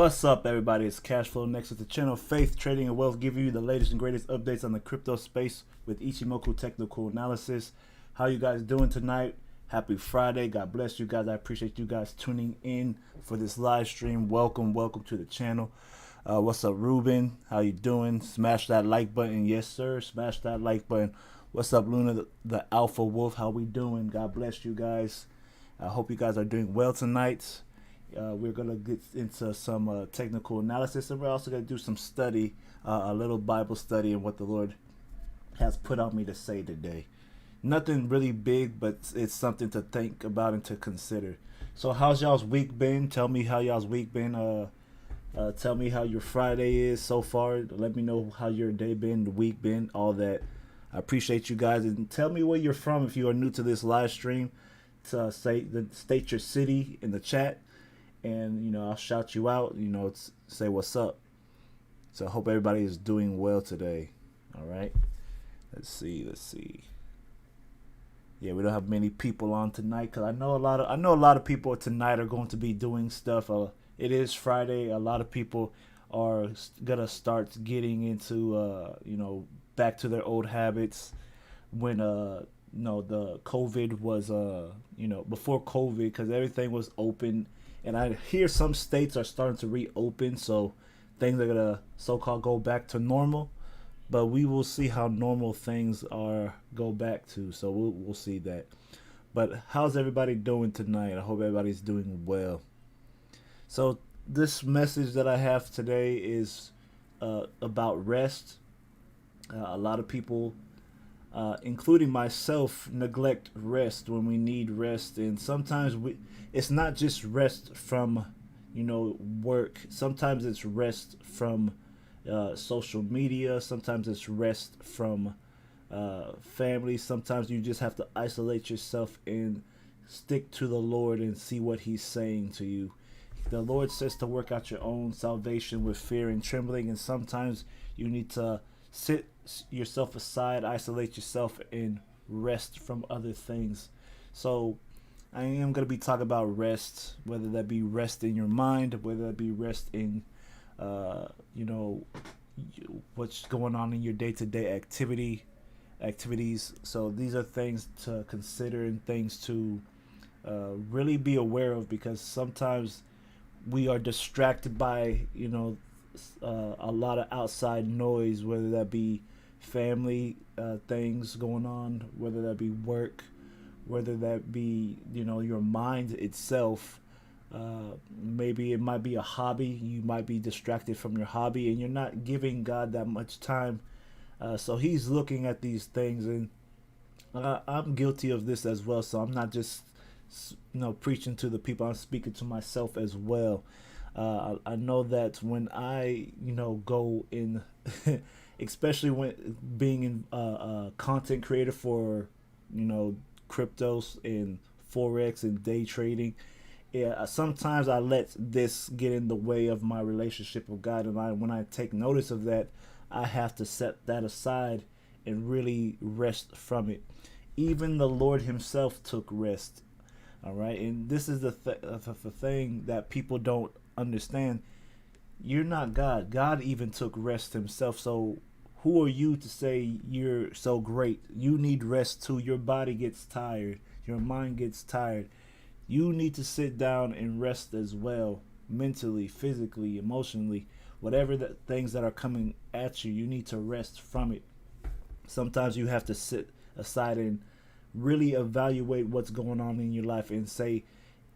What's up, everybody? It's Cash Flow Nexus, the channel of faith, trading, and wealth, giving you the latest and greatest updates on the crypto space with Ichimoku technical analysis. How you guys doing tonight? Happy Friday. God bless you guys. I appreciate you guys tuning in for this live stream. Welcome to the channel. What's up, Ruben? How you doing? Smash that like button. Yes, sir. Smash that like button. What's up, Luna, the Alpha Wolf? How we doing? God bless you guys. I hope you guys are doing well tonight. We're going to get into some technical analysis, and we're also going to do some study, a little Bible study, and what the Lord has put on me to say today. Nothing really big, but it's something to think about and to consider. So how's y'all's week been? Tell me how y'all's week been. Tell me how your Friday is so far. Let me know how your day been, the week been, all that. I appreciate you guys. And tell me where you're from if you are new to this live stream. State your city in the chat. And, I'll shout you out, say what's up. So I hope everybody is doing well today. All right. Let's see. Yeah, we don't have many people on tonight because I know a lot of people tonight are going to be doing stuff. It is Friday. A lot of people are going to start getting into, back to their old habits when, the COVID was, before COVID, because everything was open. And I hear some states are starting to reopen, so things are going to so-called go back to normal. But we will see how normal things go back to. So we'll see that. But how's everybody doing tonight? I hope everybody's doing well. So this message that I have today is about rest. A lot of people, including myself, neglect rest when we need rest. And sometimes it's not just rest from, work. Sometimes it's rest from social media. Sometimes it's rest from family. Sometimes you just have to isolate yourself and stick to the Lord and see what He's saying to you. The Lord says to work out your own salvation with fear and trembling, and sometimes you need to sit yourself aside, isolate yourself, and rest from other things. So I am going to be talking about rest, whether that be rest in your mind, whether that be rest in what's going on in your day-to-day activities. So these are things to consider and things to really be aware of, because sometimes we are distracted by a lot of outside noise, whether that be family things going on, whether that be work, whether that be your mind itself. Maybe it might be a hobby. You might be distracted from your hobby and you're not giving God that much time. So He's looking at these things, and I'm guilty of this as well. So I'm not just preaching to the people. I'm speaking to myself as well. I know that when I go in especially when being in a content creator for cryptos and forex and day trading, sometimes I let this get in the way of my relationship with God, and when I take notice of that, I have to set that aside and really rest from it. Even the Lord Himself took rest. All right, and this is the thing that people don't understand. You're not God. God even took rest Himself. So who are you to say you're so great? You need rest too. Your body gets tired. Your mind gets tired. You need to sit down and rest as well, mentally, physically, emotionally, whatever the things that are coming at you. You need to rest from it. Sometimes you have to sit aside and really evaluate what's going on in your life and say,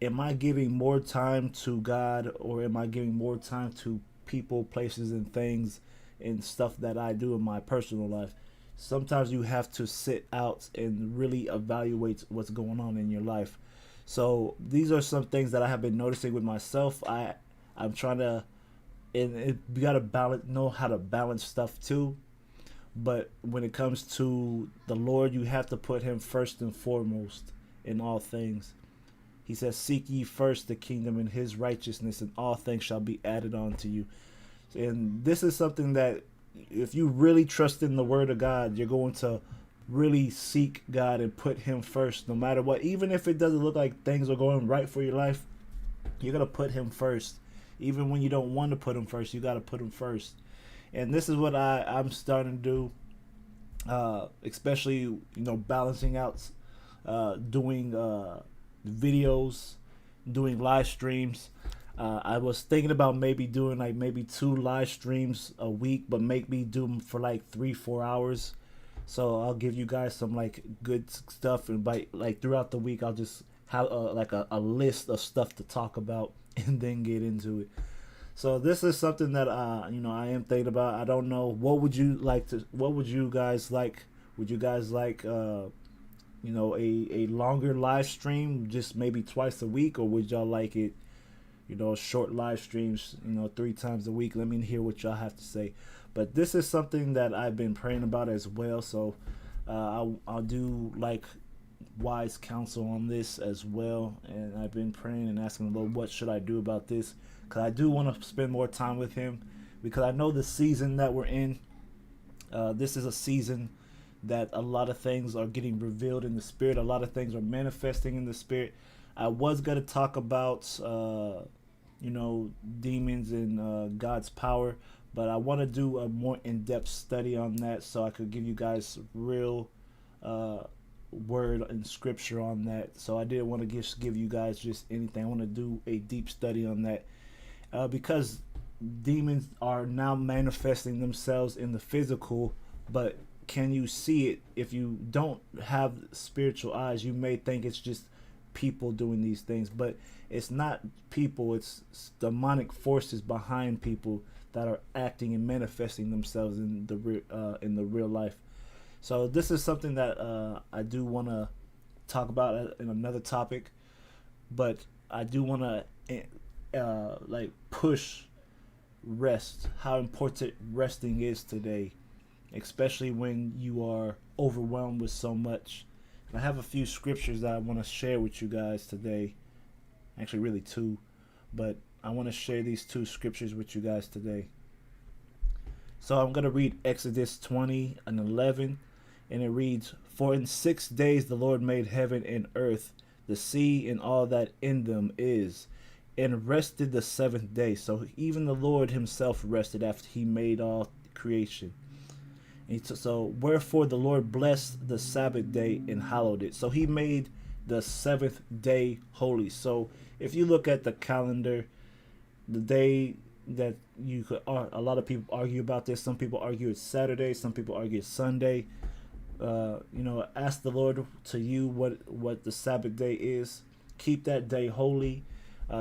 am I giving more time to God, or am I giving more time to people, places, and things and stuff that I do in my personal life? Sometimes you have to sit out and really evaluate what's going on in your life. So these are some things that I have been noticing with myself. I'm trying to, and you gotta know how to balance stuff too. But when it comes to the Lord, you have to put Him first and foremost in all things. He says, seek ye first the kingdom and His righteousness, and all things shall be added on to you. And this is something that if you really trust in the Word of God, you're going to really seek God and put Him first no matter what. Even if it doesn't look like things are going right for your life, you're going to put Him first. Even when you don't want to put them first, you got to put them first. And this is what I'm starting to do, especially balancing out, doing videos, doing live streams. I was thinking about maybe doing like maybe 2 live streams a week, but make me do them for like 3-4 hours. So I'll give you guys some like good stuff, and by like throughout the week I'll just have like a list of stuff to talk about and then get into it. So this is something that I am thinking about. I don't know, what would you like to, what would you guys like? Would you guys like a longer live stream, just maybe twice a week, or would y'all like it, short live streams, 3 times a week? Let me hear what y'all have to say. But this is something that I've been praying about as well. So I'll do like wise counsel on this as well. And I've been praying and asking the Lord, what should I do about this? Because I do want to spend more time with Him, because I know the season that we're in. This is a season that a lot of things are getting revealed in the Spirit. A lot of things are manifesting in the Spirit. I was going to talk about demons and God's power, but I want to do a more in-depth study on that, so I could give you guys real word and scripture on that. So I didn't want to give you guys just anything. I want to do a deep study on that, because demons are now manifesting themselves in the physical, but can you see it? If you don't have spiritual eyes, you may think it's just people doing these things, but it's not people. It's demonic forces behind people that are acting and manifesting themselves in the real life. So this is something that I do want to talk about in another topic, but I do want to like push rest, how important resting is today, especially when you are overwhelmed with so much. And I have a few scriptures that I want to share with you guys today. Actually, really 2, but I want to share these 2 scriptures with you guys today. So I'm going to read Exodus 20:11, and it reads, "For in 6 days the Lord made heaven and earth, the sea and all that in them is, and rested the 7th day." So even the Lord Himself rested after He made all creation. So wherefore the Lord blessed the Sabbath day and hallowed it. So He made the 7th day holy. So if you look at the calendar, the day that you could, a lot of people argue about this. Some people argue it's Saturday. Some people argue it's Sunday. Ask the Lord to you what the Sabbath day is. Keep that day holy.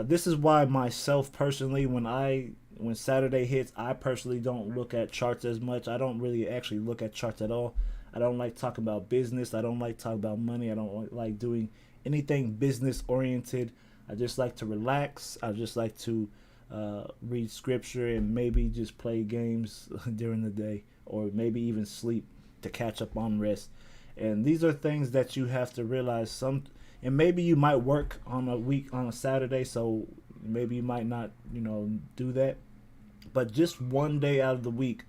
This is why myself personally, when Saturday hits, I personally don't look at charts as much. I don't really actually look at charts at all. I don't like talking about business. I don't like talking about money. I don't like doing anything business oriented. I just like to relax. I just like to read scripture and maybe just play games during the day, or maybe even sleep to catch up on rest. And these are things that you have to realize. And maybe you might work on a Saturday, so maybe you might not do that. But just one day out of the week,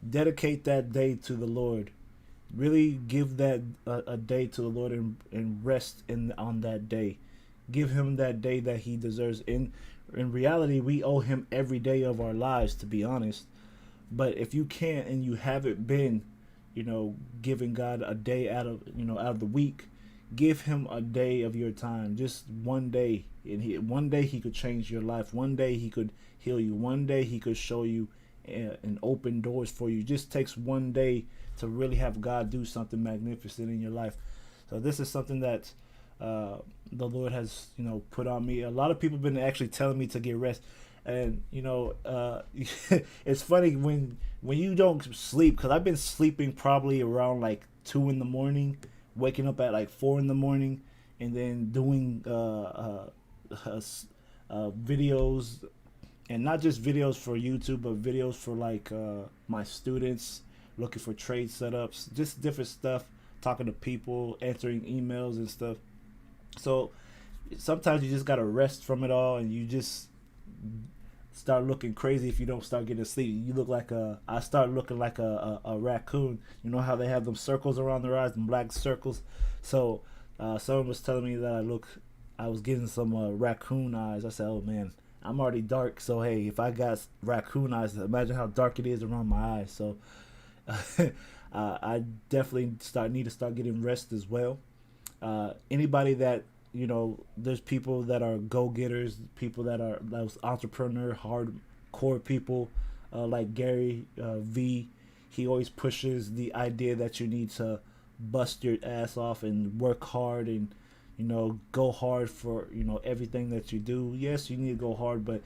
dedicate that day to the Lord. Really give that a day to the Lord, and rest on that day. Give Him that day that He deserves. In reality, we owe Him every day of our lives, to be honest. But if you can't, and you haven't been, giving God a day out of the week, give Him a day of your time, just one day. And one day He could change your life. One day He could heal you. One day He could show you and open doors for you. It just takes one day to really have God do something magnificent in your life. So this is something that the Lord has put on me. A lot of people have been actually telling me to get rest. And it's funny when you don't sleep, because I've been sleeping probably around like 2 in the morning, waking up at like 4 in the morning, and then doing videos, and not just videos for YouTube, but videos for like my students, looking for trade setups, just different stuff, talking to people, answering emails and stuff. So sometimes you just gotta rest from it all, and you just start looking crazy if you don't start getting sleep. You look like I start looking like a raccoon. You know how they have them circles around their eyes, them black circles. So someone was telling me that I was getting some raccoon eyes. I said, oh man, I'm already dark, so hey, if I got raccoon eyes, imagine how dark it is around my eyes. So I definitely need to start getting rest as well. Anybody that, there's people that are go getters, people that are those entrepreneur, hardcore people, like Gary V. He always pushes the idea that you need to bust your ass off and work hard and go hard for everything that you do. Yes, you need to go hard, but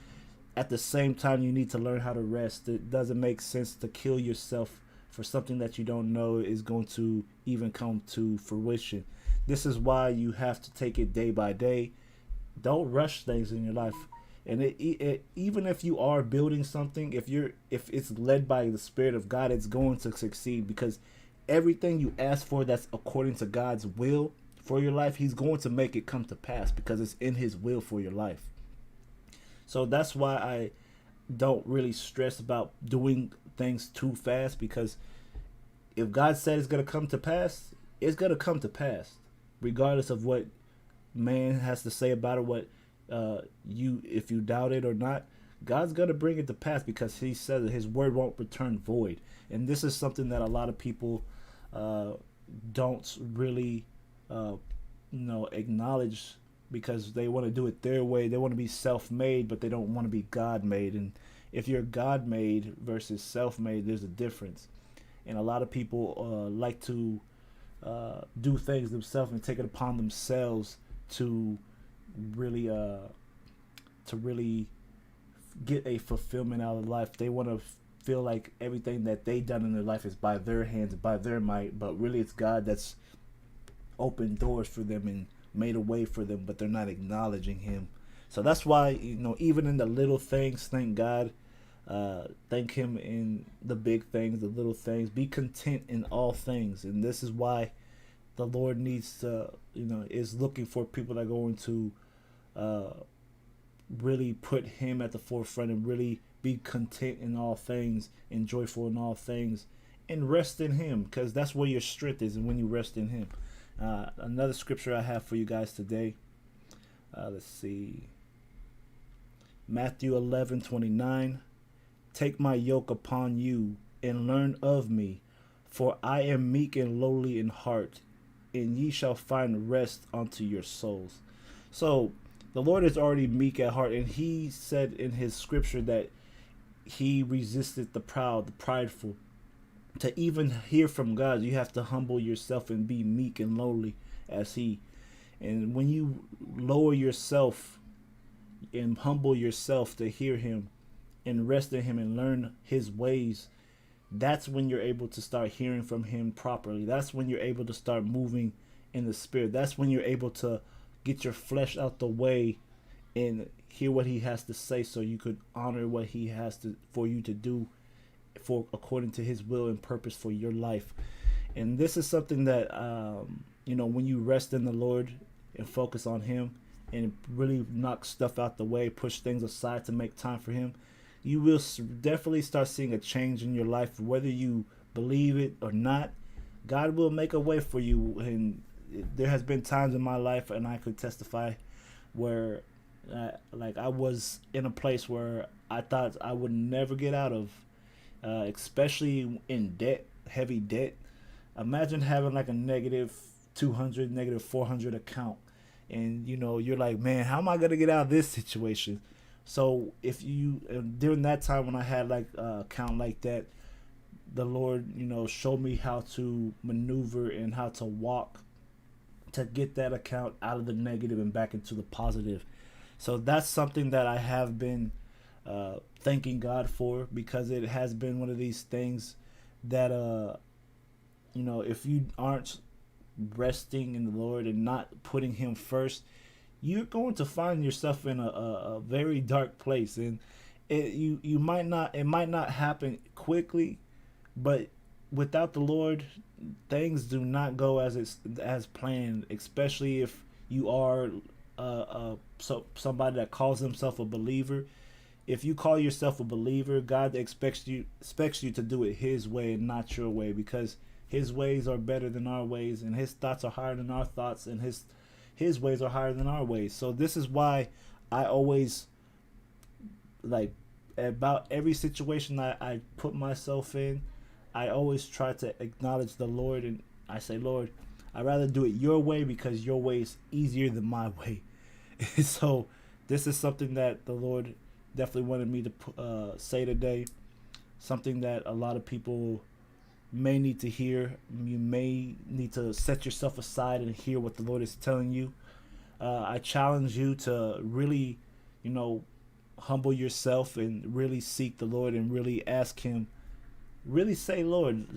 at the same time you need to learn how to rest. It doesn't make sense to kill yourself for something that you don't know is going to even come to fruition. This is why you have to take it day by day. Don't rush things in your life. And even if you are building something, if it's led by the Spirit of God, it's going to succeed, because everything you ask for that's according to God's will for your life, He's going to make it come to pass, because it's in His will for your life. So that's why I don't really stress about doing things too fast, because if God said it's going to come to pass, it's going to come to pass, regardless of what man has to say about it, what if you doubt it or not. God's going to bring it to pass, because He said that His word won't return void. And this is something that a lot of people don't really acknowledge, because they want to do it their way. They want to be self-made, but they don't want to be God-made. And if you're God-made versus self-made, there's a difference. And a lot of people like to do things themselves and take it upon themselves to really get a fulfillment out of life. They want to feel like everything that they done in their life is by their hands, by their might, but really it's God that's opened doors for them and made a way for them, but they're not acknowledging Him. So that's why, even in the little things, thank God. Thank Him in the big things, the little things. Be content in all things. And this is why the Lord needs to, is looking for people that are going to really put Him at the forefront and really be content in all things and joyful in all things and rest in Him, because that's where your strength is, and when you rest in Him. Another scripture I have for you guys today. Let's see. Matthew 11:29. Take my yoke upon you and learn of me, for I am meek and lowly in heart, and ye shall find rest unto your souls. So the Lord is already meek at heart, and He said in His scripture that He resisted the proud, the prideful. To even hear from God, you have to humble yourself and be meek and lowly as He. And when you lower yourself and humble yourself to hear Him and rest in Him and learn His ways, that's when you're able to start hearing from Him properly. That's when you're able to start moving in the Spirit. That's when you're able to get your flesh out the way and hear what He has to say, so you could honor what He has for you to do, for according to His will and purpose for your life. And this is something that when you rest in the Lord and focus on Him and really knock stuff out the way, push things aside to make time for Him, you will definitely start seeing a change in your life. Whether you believe it or not, God will make a way for you. And there has been times in my life, and I could testify, where I was in a place where I thought I would never get out of, especially in debt, heavy debt. Imagine having like a negative 200, negative 400 account, and you're like, man, how am I gonna get out of this situation? So if you, during that time when I had like a account like that, the Lord showed me how to maneuver and how to walk to get that account out of the negative and back into the positive. So that's something that I have been thanking God for, because it has been one of these things that if you aren't resting in the Lord and not putting Him first, you're going to find yourself in a very dark place. And it might not happen quickly, but without the Lord, things do not go as planned, especially if you are somebody that calls himself a believer. If you call yourself a believer, God expects you to do it His way and not your way, because His ways are better than our ways, and His thoughts are higher than our thoughts, and His ways are higher than our ways. So this is why I always like about every situation I put myself in, I always try to acknowledge the Lord, and I say, Lord, I'd rather do it your way because your way is easier than my way. So this is something that the Lord definitely wanted me to say today. Something that a lot of people may need to hear. You may need to set yourself aside and hear what the Lord is telling you. I challenge you to really, you know, humble yourself and really seek the Lord and really ask Him. Really say, Lord,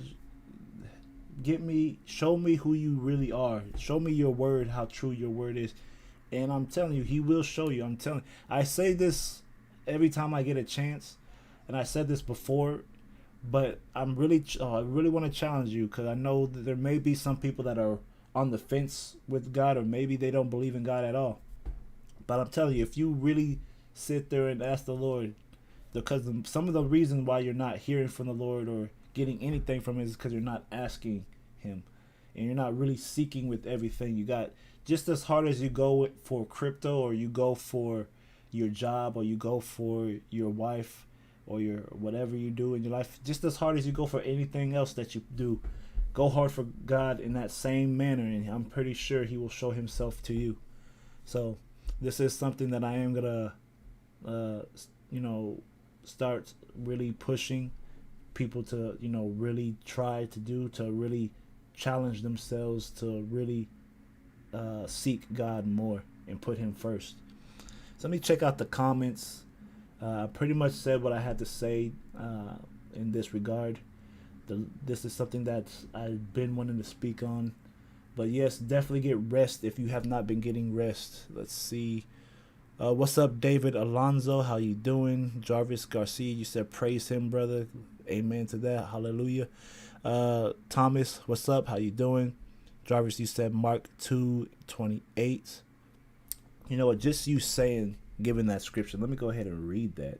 show me who you really are. Show me your word, how true your word is. And I'm telling you, He will show you. I say this every time I get a chance, and I said this before, but I really want to challenge you because I know that there may be some people that are on the fence with God, or maybe they don't believe in God at all. But I'm telling you, if you really sit there and ask the Lord, because some of the reason why you're not hearing from the Lord or getting anything from Him is because you're not asking Him, and you're not really seeking with everything you got. Just as hard as you go for crypto, or you go for your job, or you go for your wife, or your whatever you do in your life, just as hard as you go for anything else that you do, go hard for God in that same manner, and I'm pretty sure He will show Himself to you. So this is something that I am gonna, you know, start really pushing people to, you know, really try to do, to really challenge themselves to really seek God more and put Him first. So let me check out the comments. I pretty much said what I had to say in this regard. This is something that I've been wanting to speak on. But yes, definitely get rest if you have not been getting rest. Let's see. What's up, David Alonzo? How you doing? Jarvis Garcia, you said praise Him, brother. Amen to that. Hallelujah. Thomas, what's up? How you doing? Jarvis, you said Mark 2:28. You know what? Just you saying, giving that scripture. Let me go ahead and read that.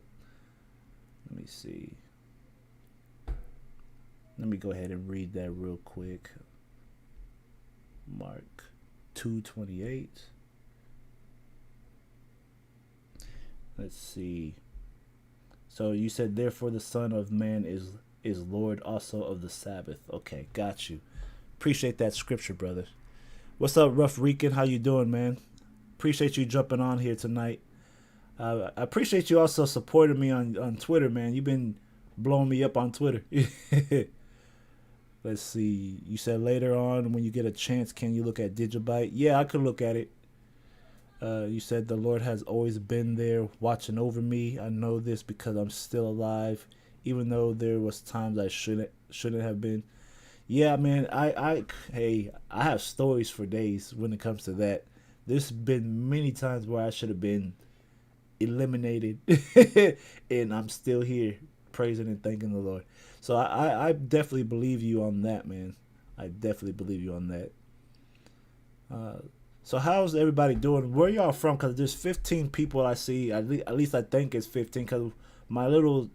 Let me see. Let me go ahead and read that real quick. Mark 2:28. Let's see. So you said, therefore the Son of Man is Lord also of the Sabbath. Okay, got you. Appreciate that scripture, brother. What's up, Rough Rican? How you doing, man? Appreciate you jumping on here tonight. I appreciate you also supporting me on Twitter, man. You've been blowing me up on Twitter. Let's see. You said later on when you get a chance, can you look at Digibyte? Yeah, I could look at it. You said the Lord has always been there watching over me. I know this because I'm still alive, even though there was times I shouldn't have been. Yeah, man, I have stories for days when it comes to that. There's been many times where I should have been eliminated, and I'm still here praising and thanking the Lord. So I definitely believe you on that, man. I definitely believe you on that. So how's everybody doing? Where y'all from? Because there's 15 people I see. At least I think it's 15, because my little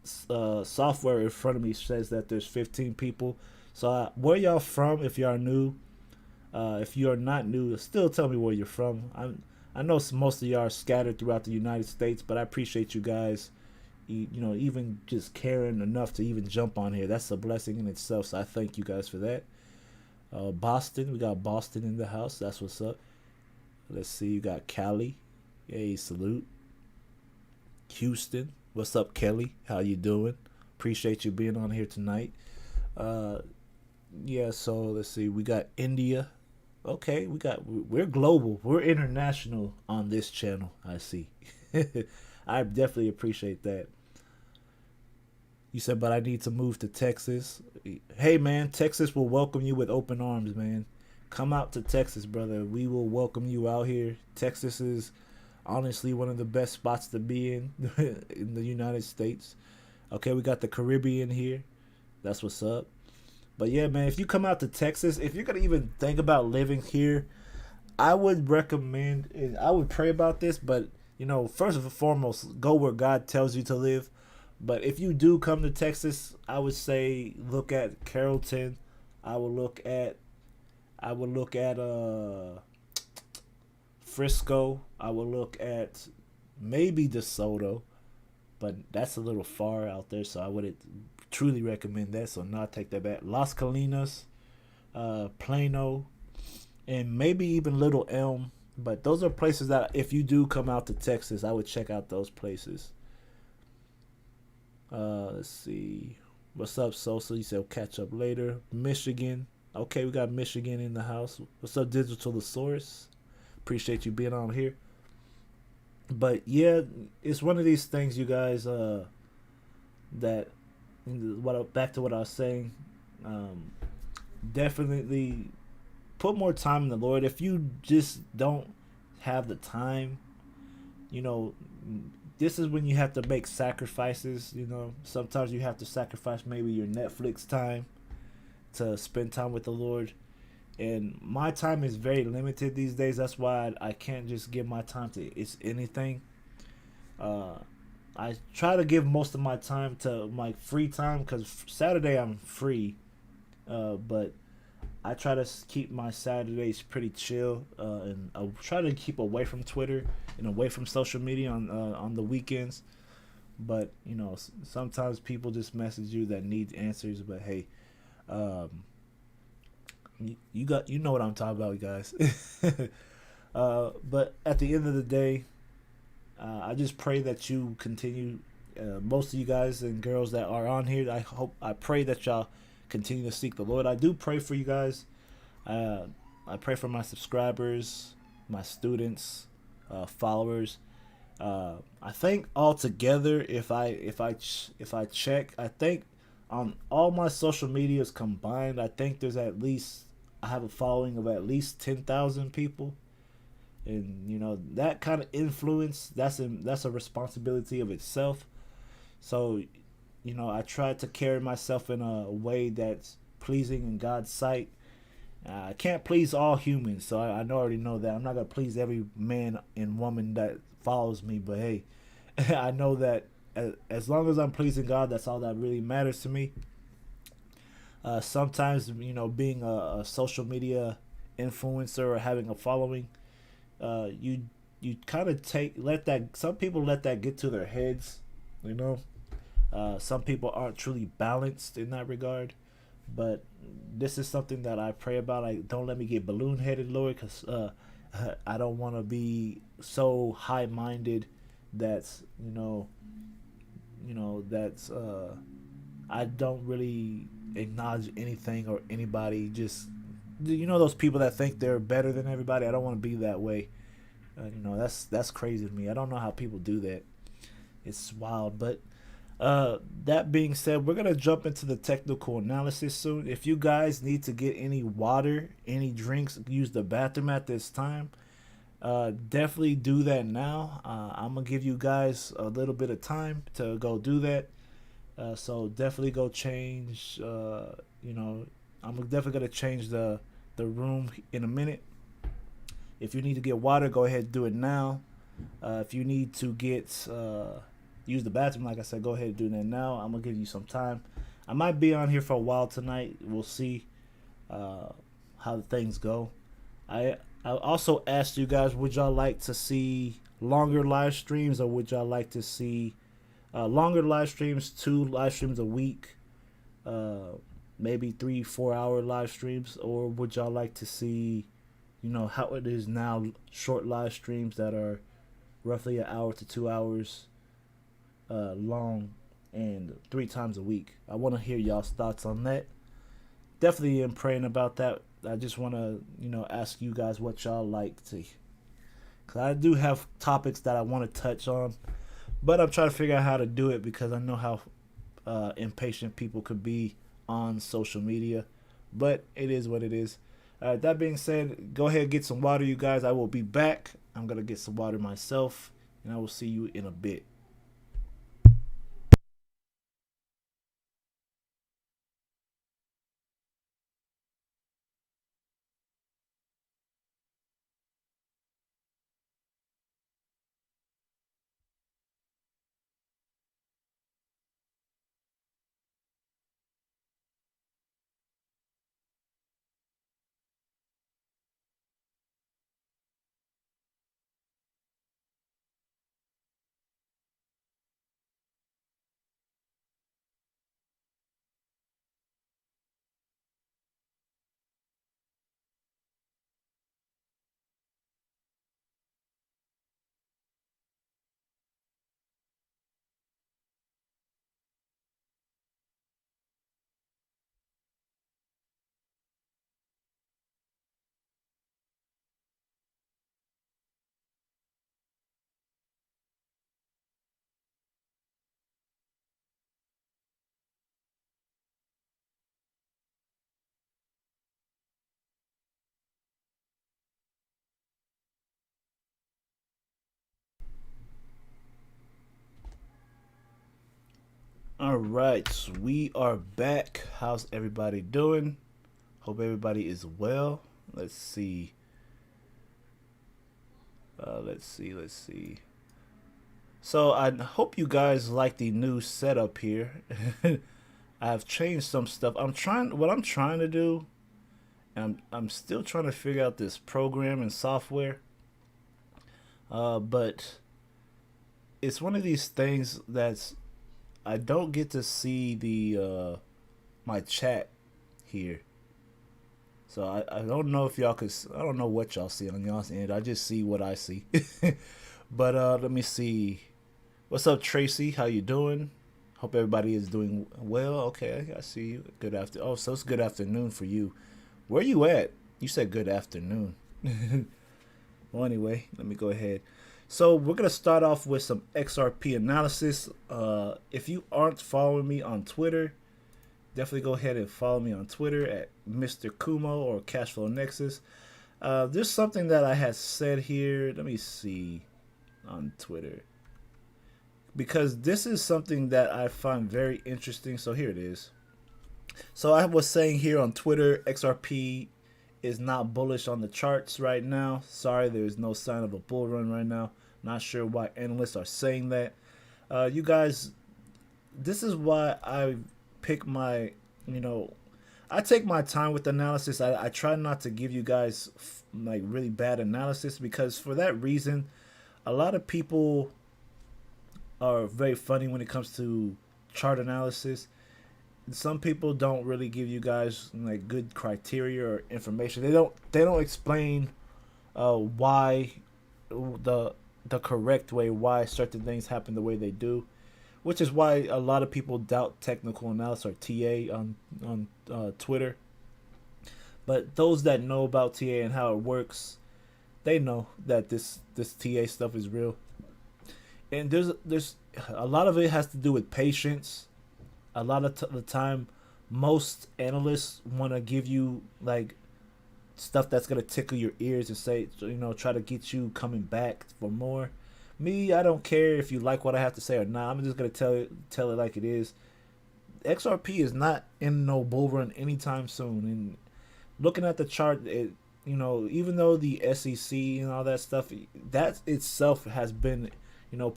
software in front of me says that there's 15 people. So where y'all from if y'all new? If you are not new, still tell me where you're from. I know most of y'all are scattered throughout the United States, but I appreciate you guys, you know, even just caring enough to even jump on here. That's a blessing in itself, so I thank you guys for that. Boston, we got Boston in the house. That's what's up. Let's see, you got Cali. Hey, salute. Houston, what's up, Kelly? How you doing? Appreciate you being on here tonight. Yeah, so let's see, we got India. Okay, we're global. We're international on this channel, I see. I definitely appreciate that. You said, but I need to move to Texas. Hey, man, Texas will welcome you with open arms, man. Come out to Texas, brother. We will welcome you out here. Texas is honestly one of the best spots to be in in the United States. Okay, we got the Caribbean here. That's what's up. But yeah, man, if you come out to Texas, if you're going to even think about living here, I would recommend, and I would pray about this, but, you know, first and foremost, go where God tells you to live. But if you do come to Texas, I would say look at Carrollton. I would look at Frisco. I would look at maybe DeSoto. but that's a little far out there, so I wouldn't truly recommend that. So not take that back. Las Colinas, Plano, and maybe even Little Elm. But those are places that if you do come out to Texas, I would check out those places. Let's see. What's up, Sosa? You said we'll catch up later. Michigan. Okay, we got Michigan in the house. What's up, Digital Source? Appreciate you being on here. But yeah, it's one of these things, you guys. That what back to what I was saying. Um, Definitely put more time in the Lord. If you just don't have the time, you know, this is when you have to make sacrifices. Sometimes you have to sacrifice maybe your Netflix time to spend time with the Lord. And my time is very limited these days. That's why I can't just give my time to it's anything. Uh, I try to give most of my time to my free time because Saturday I'm free. But I try to keep my Saturdays pretty chill, and I try to keep away from Twitter and away from social media on the weekends. But sometimes people just message you that need answers. But hey, um, you know what I'm talking about, you guys. But at the end of the day, I just pray that you continue. Most of you guys and girls that are on here, I pray that y'all continue to seek the Lord. I do pray for you guys. Uh, I pray for my subscribers, my students, followers. I think altogether, if I check, I think on all my social medias combined, I think there's at least I have a following of at least 10,000 people, and that kind of influence that's a responsibility of itself. So I try to carry myself in a way that's pleasing in God's sight. I can't please all humans, so I already know that I'm not gonna please every man and woman that follows me. But hey, I know that as long as I'm pleasing God, that's all that really matters to me. Sometimes being a social media influencer or having a following, you kind of take let that some people let that get to their heads. you know some people aren't truly balanced in that regard, but this is something that I pray about. Like, don't let me get balloon headed, Lord, because I don't want to be so high minded that's that's I don't really acknowledge anything or anybody. Just those people that think they're better than everybody. I don't want to be that way. That's crazy to me. I don't know how people do that. It's wild. But that being said, we're gonna jump into the technical analysis soon. If you guys need to get any water, any drinks, use the bathroom at this time, definitely do that now. I'm gonna give you guys a little bit of time to go do that. So definitely go change. I'm definitely gonna change the room in a minute. If you need to get water, go ahead and do it now. If you need to get use the bathroom, like I said, go ahead and do that now. I'm gonna give you some time. I might be on here for a while tonight. We'll see uh, how things go. I also asked you guys, would y'all like to see longer live streams, or would y'all like to see longer live streams, 2 live streams a week, uh, maybe 3 4 hour live streams, or would y'all like to see, how it is now, short live streams that are roughly an hour to 2 hours long, and 3 times a week? I want to hear y'all's thoughts on that. Definitely am praying about that. I just want to, ask you guys what y'all like to, because I do have topics that I want to touch on, but I'm trying to figure out how to do it because I know how impatient people could be on social media. But it is what it is. That being said, go ahead and get some water, you guys. I will be back. I'm going to get some water myself, and I will see you in a bit. All right, so we are back. How's everybody doing? Hope everybody is well. Let's see. Let's see. So I hope you guys like the new setup here. I've changed some stuff. What I'm trying to do, and I'm still trying to figure out this program and software. But it's one of these things that's I don't get to see the my chat here. So I don't know if y'all could. I don't know what y'all see on y'all's end. I just see what I see. But let me see. What's up, Tracy? How you doing? Hope everybody is doing well. Okay, I see you. Good after. Oh, so it's good afternoon for you. Where you at? You said good afternoon. Well, anyway, let me go ahead. So we're gonna start off with some XRP analysis. If you aren't following me on Twitter, definitely go ahead and follow me on Twitter at Mr. Kumo or Cash Flow Nexus. There's something that I had said here. Let me see on Twitter because this is something that I find very interesting. So here it is. So I was saying here on Twitter, XRP is not bullish on the charts right now. Sorry, there's no sign of a bull run right now. Not sure why analysts are saying that. You guys, this is why I pick my, I take my time with analysis. I try not to give you guys like really bad analysis because for that reason, a lot of people are very funny when it comes to chart analysis. Some people don't really give you guys like good criteria or information. They don't explain why the correct way why certain things happen the way they do, which is why a lot of people doubt technical analysis or TA on Twitter. But those that know about TA and how it works, they know that this TA stuff is real. And there's a lot of it has to do with patience. A lot of the time, most analysts want to give you like stuff that's gonna tickle your ears and say, try to get you coming back for more. Me, I don't care if you like what I have to say or not. I'm just gonna tell it like it is. XRP is not in no bull run anytime soon. And looking at the chart, even though the SEC and all that stuff, that itself has been,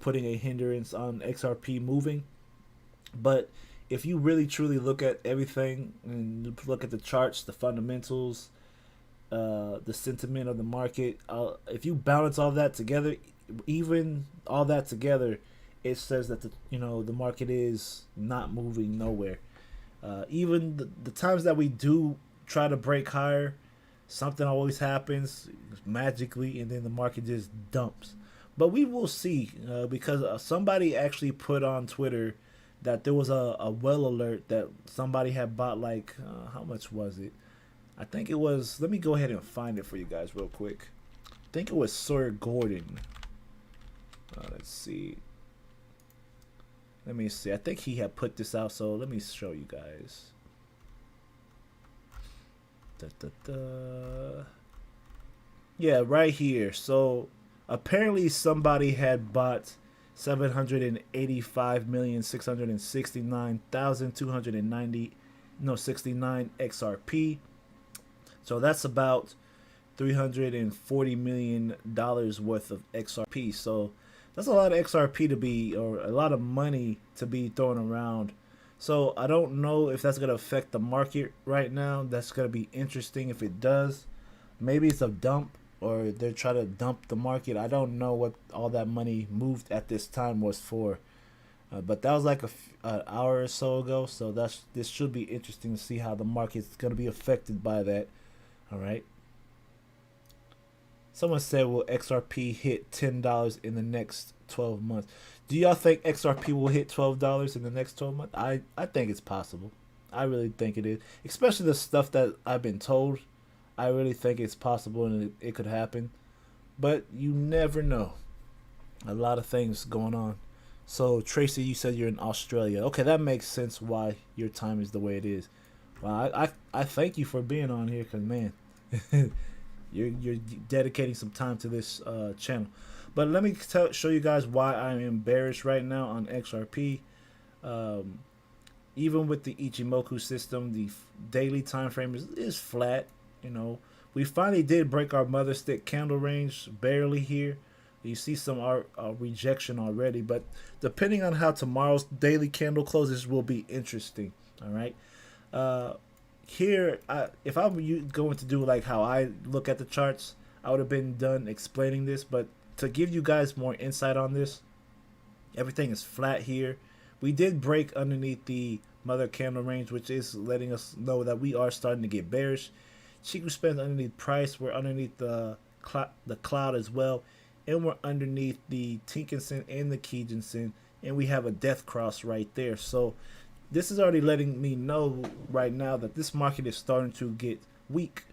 putting a hindrance on XRP moving. But if you really truly look at everything and look at the charts, the fundamentals, the sentiment of the market, if you balance all that together, even all that together, it says that the market is not moving nowhere. Even the times that we do try to break higher, something always happens magically, and then the market just dumps. But we will see because somebody actually put on Twitter that there was a well alert that somebody had bought like how much was it? I think it was. Let me go ahead and find it for you guys real quick. I think it was Sir Gordon. Let's see. Let me see. I think he had put this out, so let me show you guys. Yeah, right here. So apparently somebody had bought 785,669,290 XRP. So that's about $340 million worth of XRP. So that's a lot of XRP to be, or a lot of money to be thrown around. So I don't know if that's going to affect the market right now. That's going to be interesting if it does. Maybe it's a dump or they're trying to dump the market. I don't know what all that money moved at this time was for. But that was like an hour or so ago. So this should be interesting to see how the market's going to be affected by that. All right. Someone said, will XRP hit $10 in the next 12 months? Do y'all think XRP will hit $12 in the next 12 months? I think it's possible. I really think it is. Especially the stuff that I've been told. I really think it's possible and it could happen. But you never know. A lot of things going on. So, Tracy, you said you're in Australia. Okay, that makes sense why your time is the way it is. Well, I thank you for being on here because, man, you're dedicating some time to this channel. But let me show you guys why I'm bearish right now on XRP. even with the Ichimoku system, the daily time frame is flat. You know, we finally did break our mother stick candle range barely here. You see some rejection already, but depending on how tomorrow's daily candle closes will be interesting. All right. Uh, Here, if I'm going to do like how I look at the charts, I would have been done explaining this. But to give you guys more insight on this, everything is flat here. We did break underneath the mother candle range, which is letting us know that we are starting to get bearish. Chiku spends underneath price. We're underneath the cloud as well, and we're underneath the Tinkinson and the Kijinsen, and we have a death cross right there. So this is already letting me know right now that this market is starting to get weak.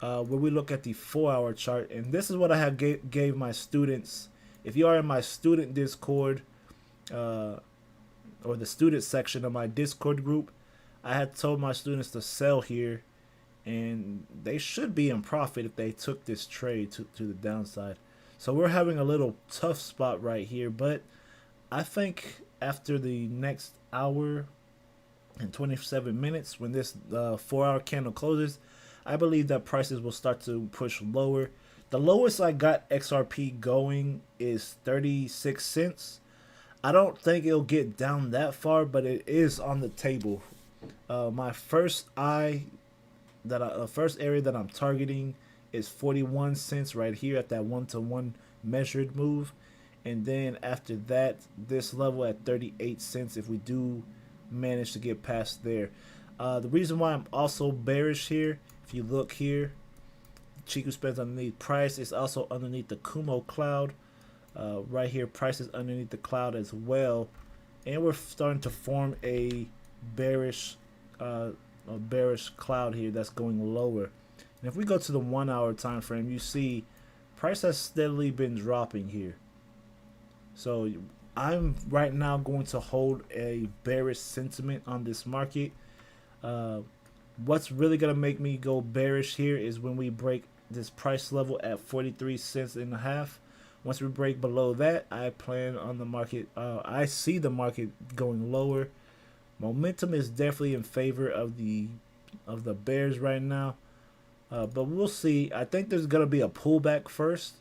When we look at the 4-hour chart, and this is what I have gave my students. If you are in my student Discord, or the student section of my Discord group, I had told my students to sell here, and they should be in profit if they took this trade to the downside. So we're having a little tough spot right here, but I think after the next hour and 27 minutes, when this 4-hour candle closes, I believe that prices will start to push lower. The lowest I got XRP going is 36 cents. I don't think it'll get down that far, but it is on the table. My first area that I'm targeting is 41 cents right here at that 1-to-1 measured move, and then after that, this level at 38 cents if we do manage to get past there. The reason why I'm also bearish here, if you look here, Chiku spends underneath price. It's also underneath the Kumo cloud. Right here, price is underneath the cloud as well, and we're starting to form a bearish cloud here that's going lower. And if we go to the 1-hour time frame, you see price has steadily been dropping here. So I'm right now going to hold a bearish sentiment on this market. What's really going to make me go bearish here is when we break this price level at 43 cents and a half. Once we break below that, I plan on the market. I see the market going lower. Momentum is definitely in favor of the bears right now, but we'll see. I think there's gonna be a pullback first.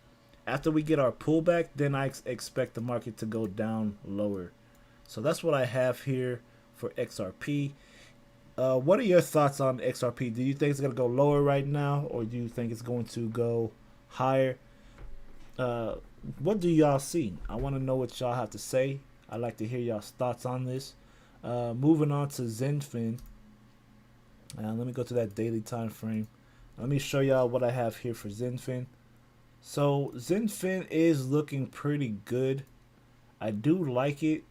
After we get our pullback, then I expect the market to go down lower. So that's what I have here for XRP. What are your thoughts on XRP? Do you think it's gonna go lower right now, or do you think it's going to go higher? What do y'all see? I want to know what y'all have to say. I'd like to hear y'all's thoughts on this. Moving on to Zenfin. Let me go to that daily time frame. Let me show y'all what I have here for Zenfin. So Zenfin is looking pretty good. I do like it.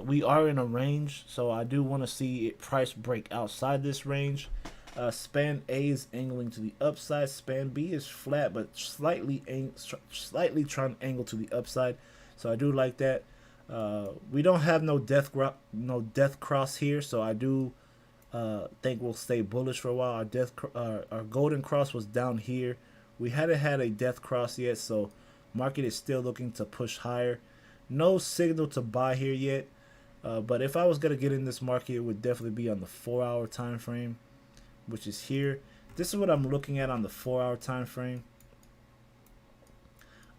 We are in a range, so I do want to see it price break outside this range. Span A is angling to the upside. Span B is flat, but slightly trying to angle to the upside. So I do like that. We don't have no death cross here, so I do think we'll stay bullish for a while. Our golden cross was down here. We hadn't had a death cross yet, so market is still looking to push higher. No signal to buy here yet, but if I was gonna get in this market, it would definitely be on the 4-hour time frame, which is here. This is what I'm looking at on the 4-hour time frame.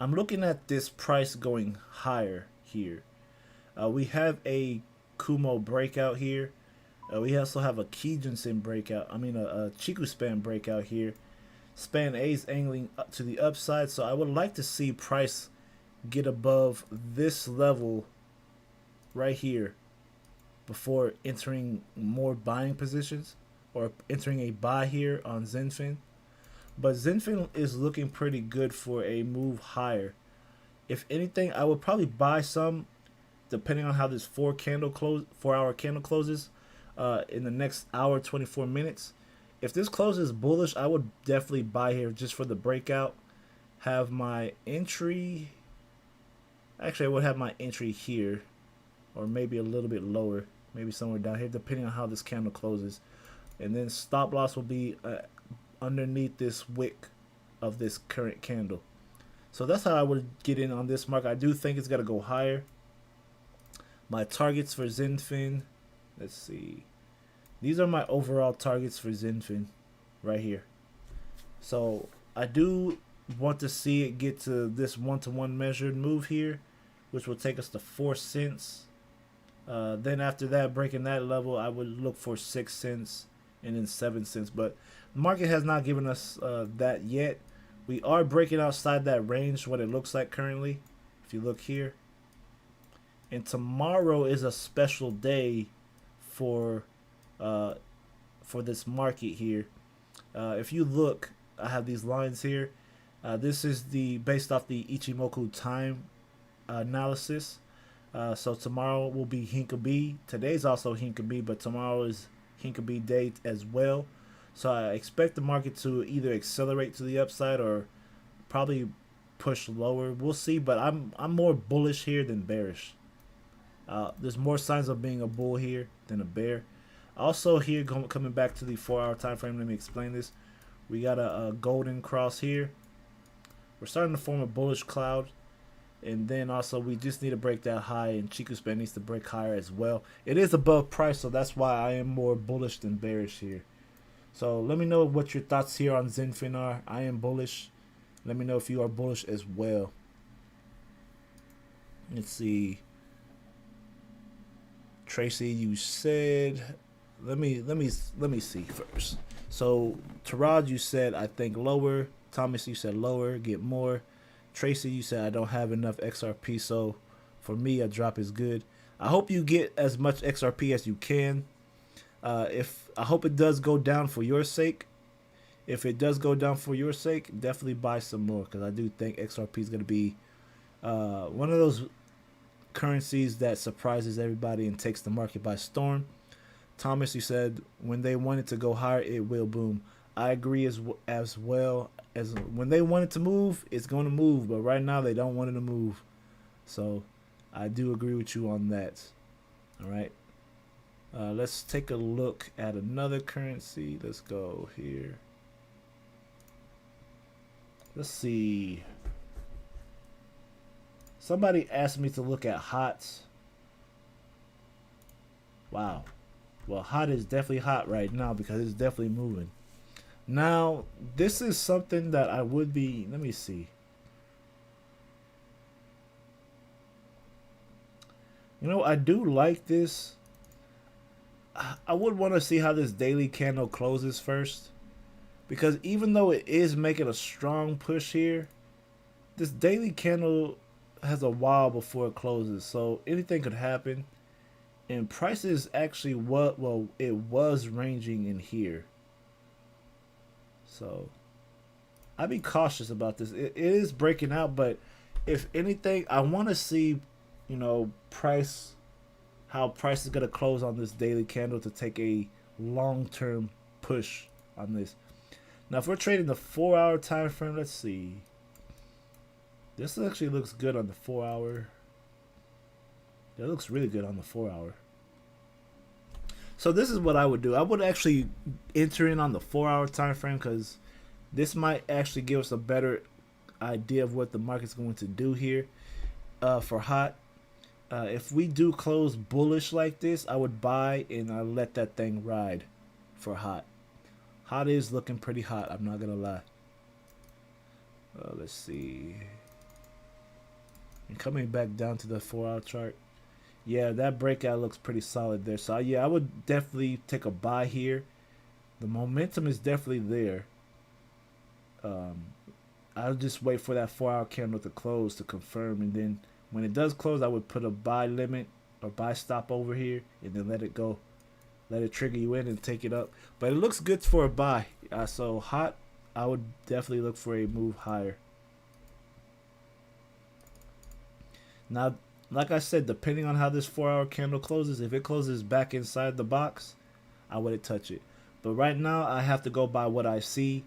I'm looking at this price going higher here. We have a Kumo breakout here. We also have a Kijinsen breakout. I mean a Chiku span breakout here. Span A is angling up to the upside, so I would like to see price get above this level right here before entering more buying positions, or entering a buy here on Zenfin. But Zenfin is looking pretty good for a move higher. If anything, I would probably buy some depending on how this 4-hour candle closes in the next hour 24 minutes. If this closes bullish, I would definitely buy here just for the breakout. Have my entry, actually I would have my entry here, or maybe a little bit lower, maybe somewhere down here, depending on how this candle closes. And then stop loss will be underneath this wick of this current candle. So that's how I would get in on this market. I do think it's going to go higher. My targets for Zenfin Let's see. These are my overall targets for Zenfin right here. So I do want to see it get to this one-to-one measured move here, which will take us to 4 cents. Then after that, breaking that level, I would look for 6 cents and then 7 cents. But the market has not given us that yet. We are breaking outside that range, what it looks like currently. If you look here. And tomorrow is a special day for this market here. If you look, I have these lines here. This is the based off the Ichimoku time analysis. So tomorrow will be Hinkabi. Today's also Hinkabi, but tomorrow is Hinkabi day as well. So I expect the market to either accelerate to the upside or probably push lower. We'll see, but I'm more bullish here than bearish. There's more signs of being a bull here than a bear. Also here, coming back to the 4-hour time frame, let me explain this. We got a golden cross here. We're starting to form a bullish cloud. And then also we just need to break that high, and Chiku Span needs to break higher as well. It is above price, so that's why I am more bullish than bearish here. So let me know what your thoughts here on Zenfin are. I am bullish. Let me know if you are bullish as well. Let's see. Tracy, you said, let me see first. So Taraj, you said I think lower. Thomas, you said lower, get more. Tracy, you said I don't have enough XRP, so for me a drop is good. I hope you get as much XRP as you can. If I hope it does go down for your sake. If it does go down for your sake, definitely buy some more, because I do think XRP is going to be one of those currencies that surprises everybody and takes the market by storm. Thomas, you said when they want it to go higher, it will boom. I agree as well. As when they want it to move, it's going to move, but right now they don't want it to move. So I do agree with you on that. All right. Let's take a look at another currency. Let's go here. Let's see. Somebody asked me to look at HOTs. Wow. Well, HOT is definitely hot right now because it's definitely moving. Now, this is something that I would be, let me see. You know, I do like this. I would want to see how this daily candle closes first. Because even though it is making a strong push here, this daily candle has a while before it closes. So anything could happen. And prices actually, well, it was ranging in here. So I'd be cautious about this. It is breaking out, but if anything, I want to see, you know, how price is going to close on this daily candle to take a long-term push on this. Now, if we're trading the 4-hour time frame, let's see. This actually looks good on the 4-hour. That looks really good on the 4-hour. So this is what I would do. I would actually enter in on the 4-hour time frame, because this might actually give us a better idea of what the market's going to do here for HOT. If we do close bullish like this, I would buy and I let that thing ride for HOT. HOT is looking pretty hot, I'm not gonna lie. Let's see. And coming back down to the 4-hour chart. Yeah, that breakout looks pretty solid there. So yeah, I would definitely take a buy here. The momentum is definitely there. I'll just wait for that 4-hour candle to close to confirm, and then when it does close, I would put a buy limit or buy stop over here and then let it go. Let it trigger you in and take it up. But it looks good for a buy. So HOT, I would definitely look for a move higher. Now, like I said, depending on how this 4-hour candle closes, if it closes back inside the box, I wouldn't touch it. But right now, I have to go by what I see,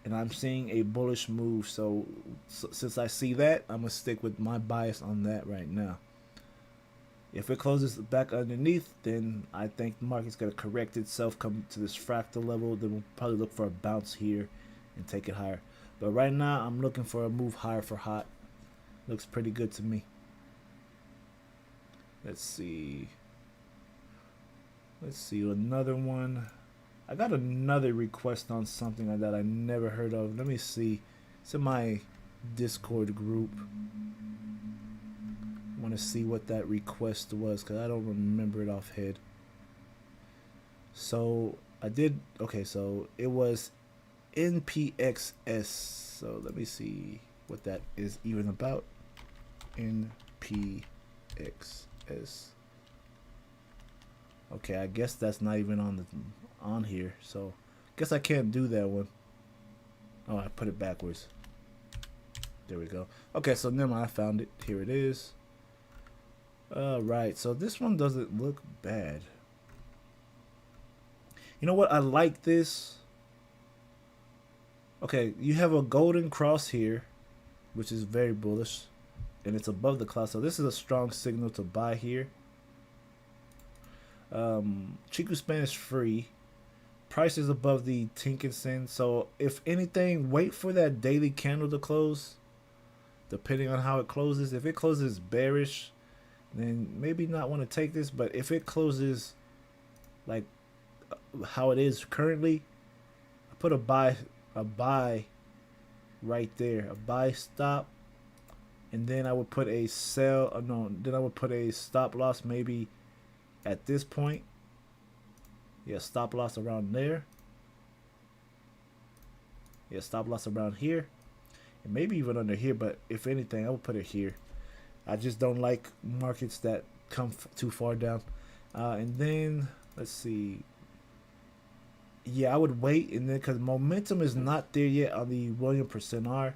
and I'm seeing a bullish move. So since I see that, I'm going to stick with my bias on that right now. If it closes back underneath, then I think the market's going to correct itself, come to this fractal level. Then we'll probably look for a bounce here and take it higher. But right now, I'm looking for a move higher for HOT. Looks pretty good to me. Let's see. Let's see, another one. I got another request on something that I never heard of. Let me see. It's in my Discord group. I want to see what that request was because I don't remember it offhand. So I did. Okay, so it was NPXS. So let me see what that is even about. NPXS. Okay, I guess that's not even on here. So guess I can't do that one. Oh, I put it backwards. There we go. Okay, so never mind, I found it. Here it is. Right, so this one doesn't look bad. You know what? I like this. Okay, you have a golden cross here, which is very bullish, and it's above the cloud. So this is a strong signal to buy here. Chiku span is free. Price is above the Tinkinson. So if anything, wait for that daily candle to close. Depending on how it closes. If it closes bearish, then maybe not want to take this. But if it closes like how it is currently, I put a buy right there, a buy stop, and then I would put a sell. No, then I would put a stop loss maybe at this point. Yeah, stop loss around there. Yeah, stop loss around here. And maybe even under here, but if anything, I would put it here. I just don't like markets that come too far down. And then, let's see. Yeah, I would wait, and then because momentum is not there yet on the William %R,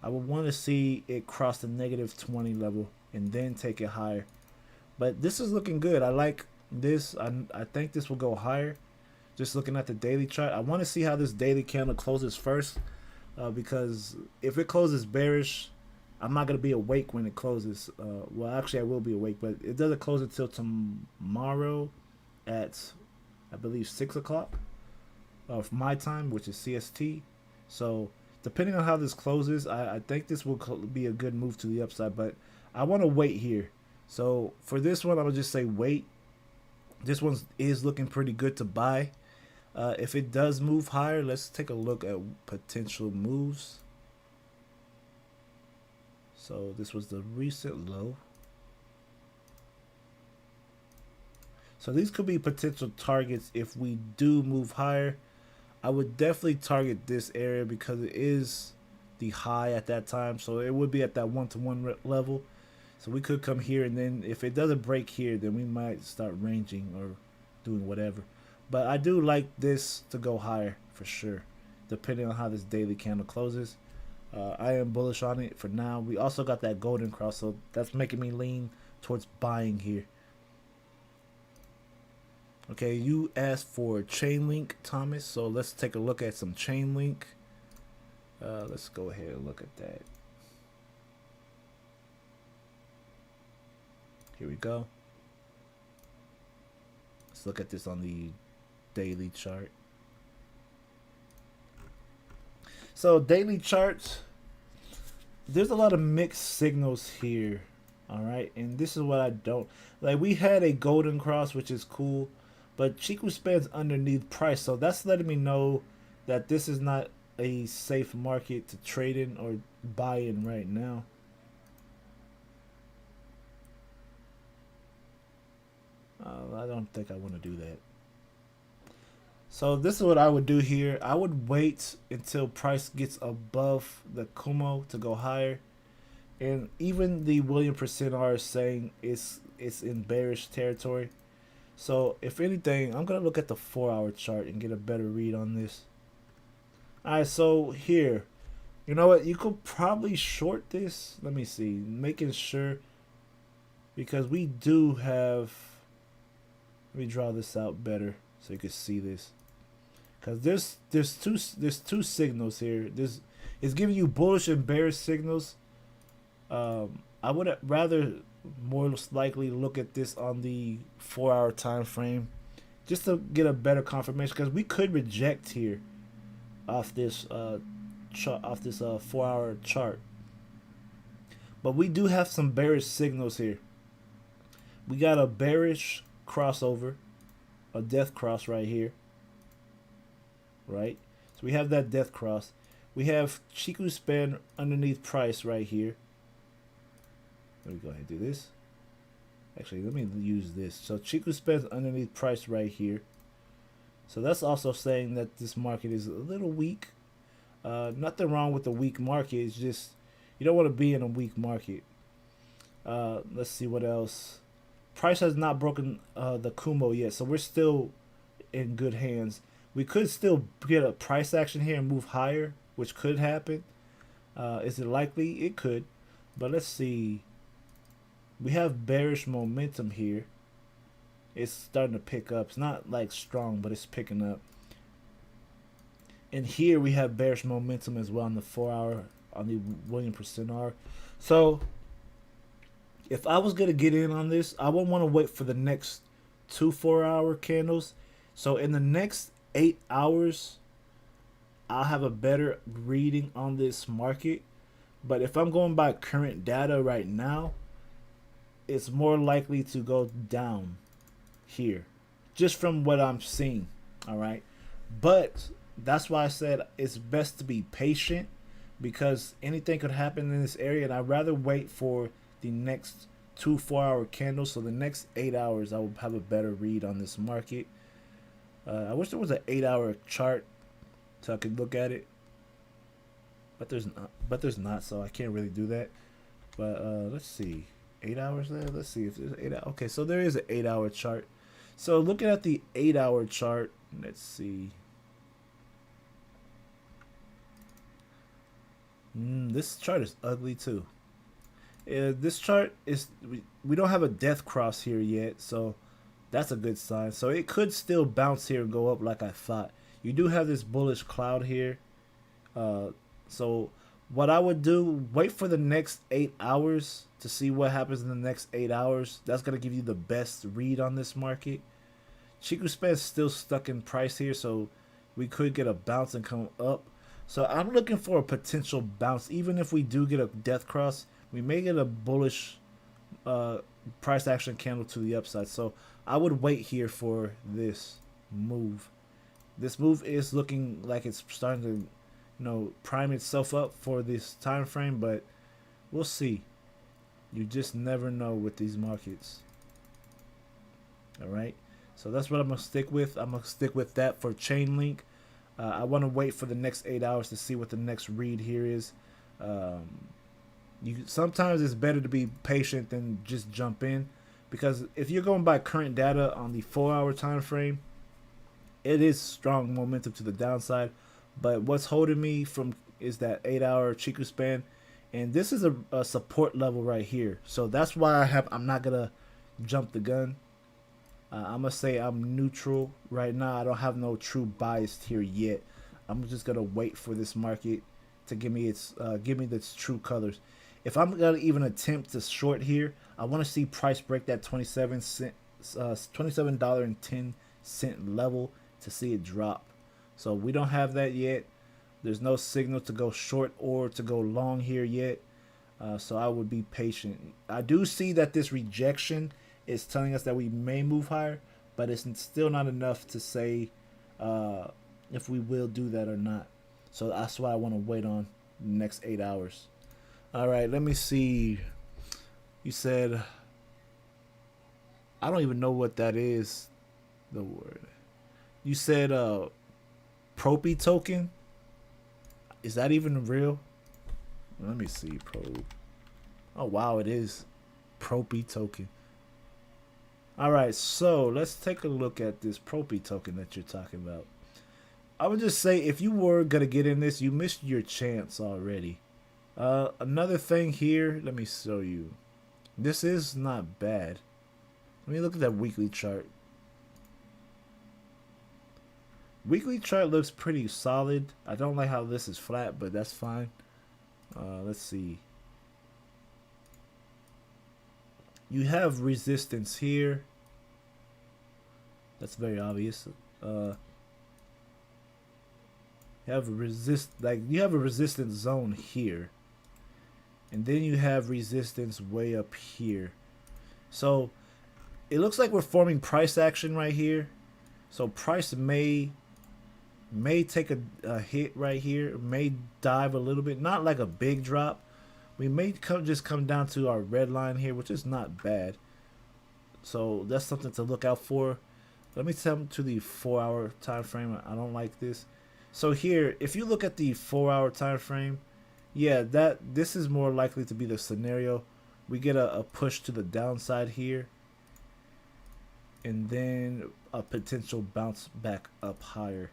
I would want to see it cross the -20 level and then take it higher. But this is looking good. I like this. I think this will go higher. Just looking at the daily chart, I want to see how this daily candle closes first, because if it closes bearish, I'm not gonna be awake when it closes. Well, actually, I will be awake, but it doesn't close until tomorrow at, I believe, 6 o'clock of my time, which is CST. So depending on how this closes, I think this will be a good move to the upside, but I want to wait here. So for this one, I would just say wait. This one is looking pretty good to buy. If it does move higher, let's take a look at potential moves. So this was the recent low. So these could be potential targets if we do move higher. I would definitely target this area because it is the high at that time. So it would be at that 1-to-1 level. So we could come here, and then if it doesn't break here, then we might start ranging or doing whatever. But I do like this to go higher for sure, depending on how this daily candle closes. I am bullish on it for now. We also got that golden cross, so that's making me lean towards buying here. Okay, you asked for chain link, Thomas, so let's take a look at some chain link. Let's go ahead and look at that. Here we go. Let's look at this on the daily chart. So daily charts, there's a lot of mixed signals here. All right, and this is what I don't like. We had a golden cross, which is cool, but Chiku span's underneath price, so that's letting me know that this is not a safe market to trade in or buy in right now. I don't think I want to do that. So this is what I would do here. I would wait until price gets above the Kumo to go higher. And even the William %R is saying it's in bearish territory. So if anything, I'm going to look at the 4-hour chart and get a better read on this. Alright, so here. You know what? You could probably short this. Let me see. Making sure. Because we do have... Let me draw this out better so you can see this. Because there's two signals here. It's giving you bullish and bearish signals. I would rather more likely look at this on the 4-hour time frame just to get a better confirmation, because we could reject here off this 4-hour chart. But we do have some bearish signals here. We got a bearish crossover, a death cross right here, right? So we have that death cross. We have Chiku span underneath price right here. Let me go ahead and do this. Actually, let me use this. So Chiku span's underneath price right here. So that's also saying that this market is a little weak. Nothing wrong with the weak market. It's just you don't want to be in a weak market. Let's see what else. Price has not broken the Kumo yet, so we're still in good hands. We could still get a price action here and move higher, which could happen. Is it likely? It could. But let's see. We have bearish momentum here. It's starting to pick up. It's not like strong, but it's picking up. And here we have bearish momentum as well on the 4 hour, on the William percent R. So if I was gonna get in on this, I would want to wait for the next 2 4-hour candles. So in the next 8 hours, I'll have a better reading on this market. But if I'm going by current data right now, it's more likely to go down here, just from what I'm seeing. All right, but that's why I said it's best to be patient, because anything could happen in this area, and I'd rather wait for the next 2 4-hour candles. So the next 8 hours, I will have a better read on this market. I wish there was an 8-hour chart so I could look at it, but there's not. So I can't really do that. But let's see, 8 hours there. Let's see if there's 8 hours. Okay, so there is an 8-hour chart. So looking at the 8-hour chart, let's see. This chart is ugly too. This chart is, we don't have a death cross here yet, so that's a good sign. So it could still bounce here and go up like I thought. You do have this bullish cloud here. So what I would do, wait for the next 8 hours to see what happens in the next 8 hours. That's going to give you the best read on this market. Chiku span is still stuck in price here, so we could get a bounce and come up. So I'm looking for a potential bounce. Even if we do get a death cross, we may get a bullish price action candle to the upside. So I would wait here for this move. This move is looking like it's starting to, prime itself up for this time frame, but we'll see. You just never know with these markets. All right, so that's what I'm gonna stick with. I'm gonna stick with that for chain link. I want to wait for the next 8 hours to see what the next read here is. Sometimes it's better to be patient than just jump in, because if you're going by current data on the 4-hour time frame, it is strong momentum to the downside. But what's holding me from is that 8-hour Chiku span, and this is a support level right here. So that's why I'm not gonna jump the gun. I'm gonna say I'm neutral right now. I don't have no true bias here yet. I'm just gonna wait for this market to give me its true colors. If I'm gonna even attempt to short here, I want to see price break that $27.10 level to see it drop. So we don't have that yet. There's no signal to go short or to go long here yet. So I would be patient. I do see that this rejection is telling us that we may move higher, but it's still not enough to say if we will do that or not. So that's why I want to wait on the next 8 hours. All right, let me see. You said, I don't even know what that is, the word. You said Propi token. Is that even real? Let me see. Oh wow, it is Propi token. All right, so let's take a look at this Propi token that you're talking about. I would just say, if you were gonna get in this, you missed your chance already. Another thing here, let me show you. This is not bad. Let me look at that weekly chart. Weekly chart looks pretty solid. I don't like how this is flat, but that's fine. Let's see. You have resistance here. That's very obvious. You have a resistance zone here, and then you have resistance way up here. So it looks like we're forming price action right here. So price may take a hit right here, may dive a little bit, not like a big drop. We may just come down to our red line here, which is not bad. So that's something to look out for. Let me come to the 4-hour time frame. I don't like this. So here, if you look at the 4-hour time frame, yeah, this is more likely to be the scenario. We get a push to the downside here, and then a potential bounce back up higher.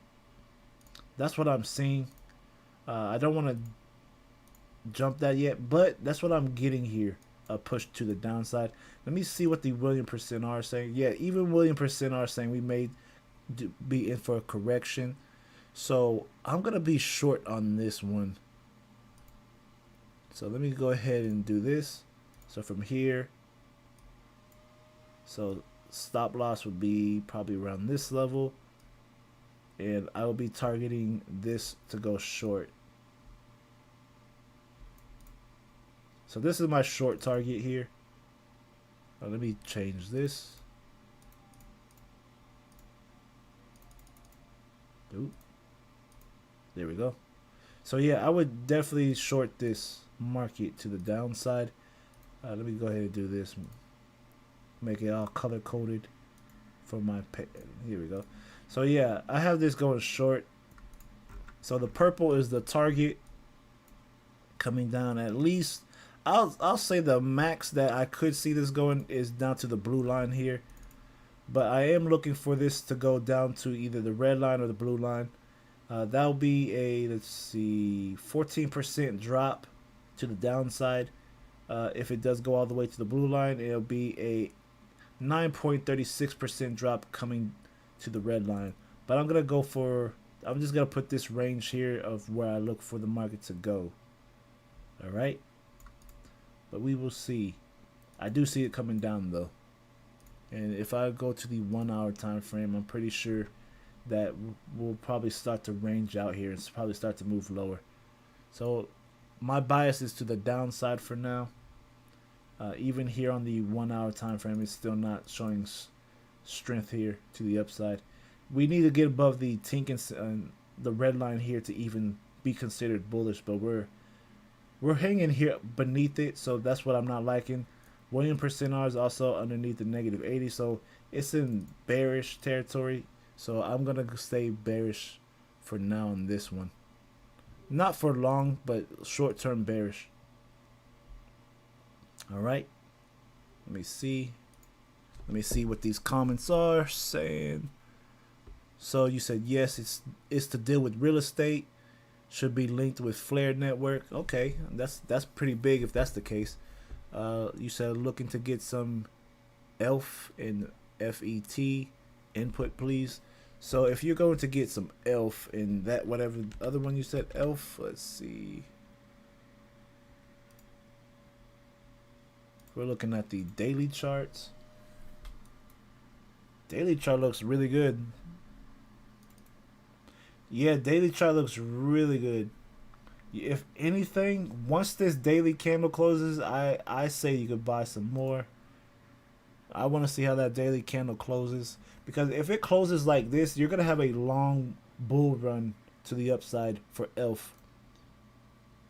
That's what I'm seeing. I don't want to jump that yet, but that's what I'm getting here. A push to the downside. Let me see what the Williams% are saying. Yeah, even Williams% are saying we may be in for a correction. So I'm going to be short on this one. So let me go ahead and do this. So from here, so stop loss would be probably around this level. And I will be targeting this to go short. So this is my short target here. Let me change this. Ooh. There we go. So yeah, I would definitely short this market to the downside. Let me go ahead and do this. Make it all color coded for my here we go. So yeah, I have this going short. So the purple is the target coming down. At least I'll say the max that I could see this going is down to the blue line here. But I am looking for this to go down to either the red line or the blue line. That'll be a, let's see, 14% drop to the downside. If it does go all the way to the blue line, it'll be a 9.36% drop coming to the red line. But I'm just gonna put this range here of where I look for the market to go. All right, but we will see. I do see it coming down though, and if I go to the 1-hour time frame, I'm pretty sure that we'll probably start to range out here and probably start to move lower. So my bias is to the downside for now. Even here on the 1-hour time frame, it's still not showing strength here to the upside. We need to get above the the red line here to even be considered bullish, but we're hanging here beneath it, so that's what I'm not liking. Williams% is also underneath the -80, so it's in bearish territory. So I'm gonna stay bearish for now on this one. Not for long, but short-term bearish. All right. Let me see. Let me see what these comments are saying. So you said yes, it's to deal with real estate. Should be linked with Flare Network. Okay, that's pretty big if that's the case. You said looking to get some ELF and FET input, please. So if you're going to get some ELF in that whatever other one you said ELF, let's see. We're looking at the daily charts. Daily chart looks really good. Yeah, daily chart looks really good. If anything, once this daily candle closes, I say you could buy some more. I want to see how that daily candle closes, because if it closes like this, you're going to have a long bull run to the upside for ELF.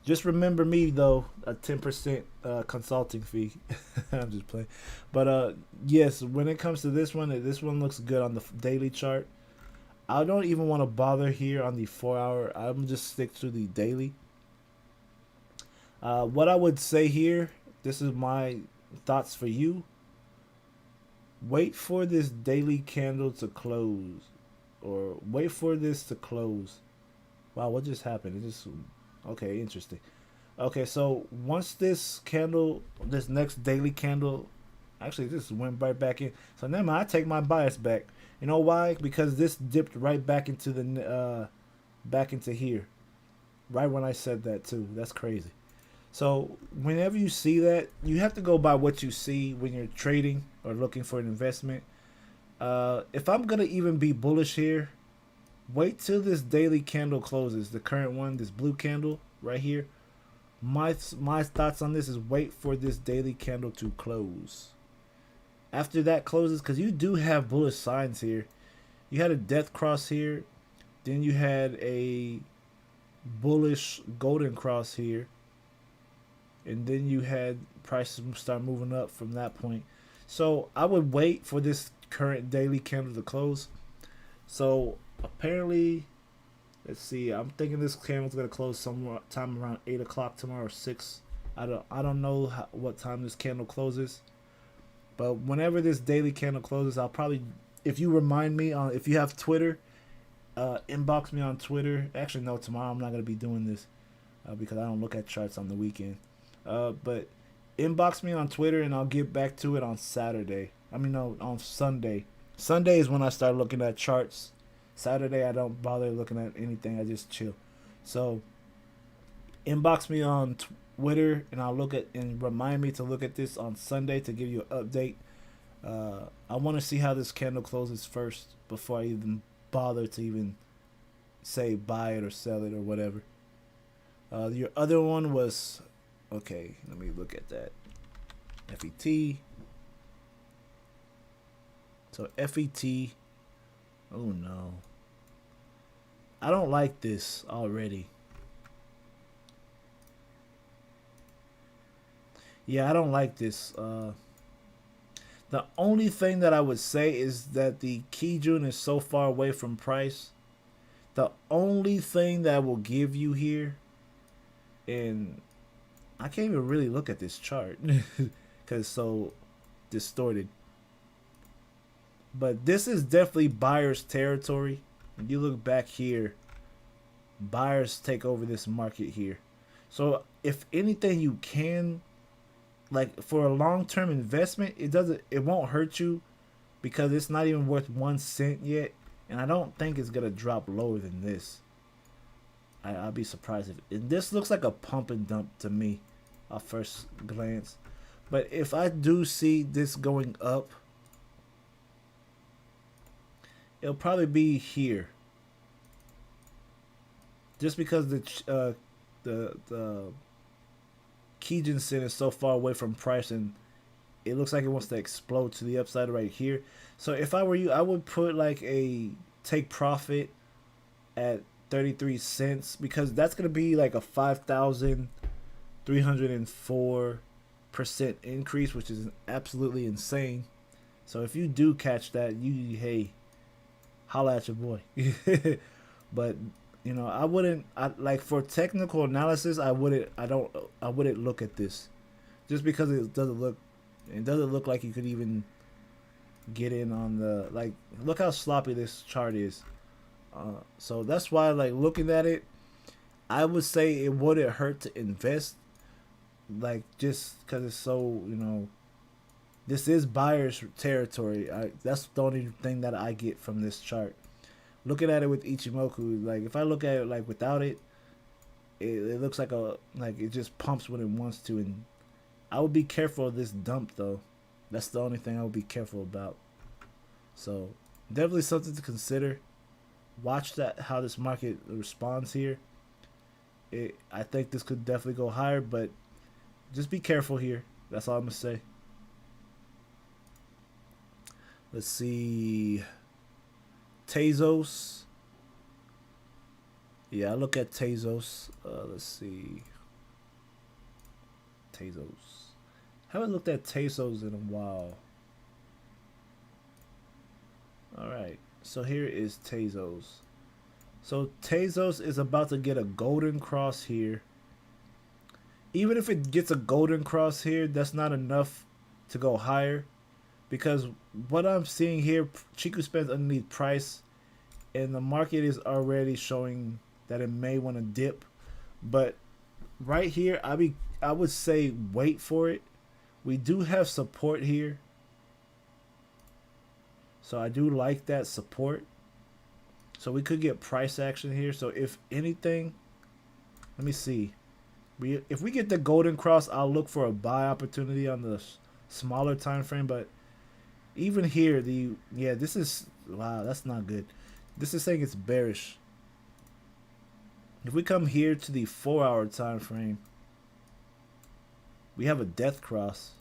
Just remember me though, a 10% consulting fee. I'm just playing. But yes, when it comes to this one looks good on the daily chart. I don't even want to bother here on the 4-hour. I'm just stick to the daily. What I would say here, this is my thoughts for you. Wait for this daily candle to close, or wait for this to close. Wow, what just happened? It just, okay, interesting. Okay, so once this candle, this next daily candle, actually this went right back in. So never mind, I take my bias back. You know why? Because this dipped right back into the back into here, right when I said that too. That's crazy. So whenever you see that, you have to go by what you see when you're trading or looking for an investment. If I'm gonna even be bullish here, wait till this daily candle closes. The current one, this blue candle right here. My thoughts on this is wait for this daily candle to close. After that closes, because you do have bullish signs here. You had a death cross here, then you had a bullish golden cross here, and then you had prices start moving up from that point. So I would wait for this current daily candle to close. So apparently, let's see. I'm thinking this candle's gonna close sometime around 8 o'clock tomorrow or 6. I don't know what time this candle closes, but whenever this daily candle closes, I'll probably, if you remind me on, if you have Twitter, inbox me on Twitter. Actually, no, tomorrow I'm not gonna be doing this because I don't look at charts on the weekend. But inbox me on Twitter and I'll get back to it on Saturday. I mean, no, on Sunday. Sunday is when I start looking at charts. Saturday I don't bother looking at anything. I just chill. So inbox me on Twitter and I'll look at and remind me to look at this on Sunday to give you an update. I want to see how this candle closes first before I even bother to even say buy it or sell it or whatever. Your other one was, okay, let me look at that. FET. So FET. Oh no. I don't like this already. Yeah, I don't like this. The only thing that I would say is that the Kijun is so far away from price. The only thing that will give you here, and I can't even really look at this chart because it's so distorted. But this is definitely buyer's territory. When you look back here, buyers take over this market here. So if anything, you can, like, for a long-term investment, it won't hurt you because it's not even worth 1 cent yet, and I don't think it's gonna drop lower than this. I'll be surprised if this looks like a pump and dump to me at first glance. But if I do see this going up, it'll probably be here, just because the Kijun Sen is so far away from price and it looks like it wants to explode to the upside right here. So if I were you, I would put like a take profit at 33 cents because that's gonna be like a 5,304% increase, which is absolutely insane. So if you do catch that, hey, holla at your boy. But you know, I wouldn't. Like for technical analysis, I wouldn't look at this, just because it doesn't look like you could even get in on the, like, look how sloppy this chart is. So that's why, like, looking at it, I would say it wouldn't hurt to invest, like, just because it's so, you know, this is buyer's territory. That's the only thing that I get from this chart. Looking at it with Ichimoku, like, if I look at it like without it, it looks like it just pumps when it wants to, and I would be careful of this dump though. That's the only thing I would be careful about. So definitely something to consider. Watch how this market responds here. I think this could definitely go higher, but just be careful here. That's all I'm gonna say. Let's see. Tezos. Yeah, I look at Tezos. Let's see. Tezos. Haven't looked at Tezos in a while. Alright, so here is Tezos. So Tezos is about to get a golden cross here. Even if it gets a golden cross here, that's not enough to go higher. Because what I'm seeing here, Chiku spends underneath price, and the market is already showing that it may want to dip. But right here, I would say wait for it. We do have support here, so I do like that support. So we could get price action here. So if anything, let me see. If we get the golden cross, I'll look for a buy opportunity on the smaller time frame. But even here, this is, wow, that's not good. This is saying it's bearish. If we come here to the 4-hour time frame, we have a death cross,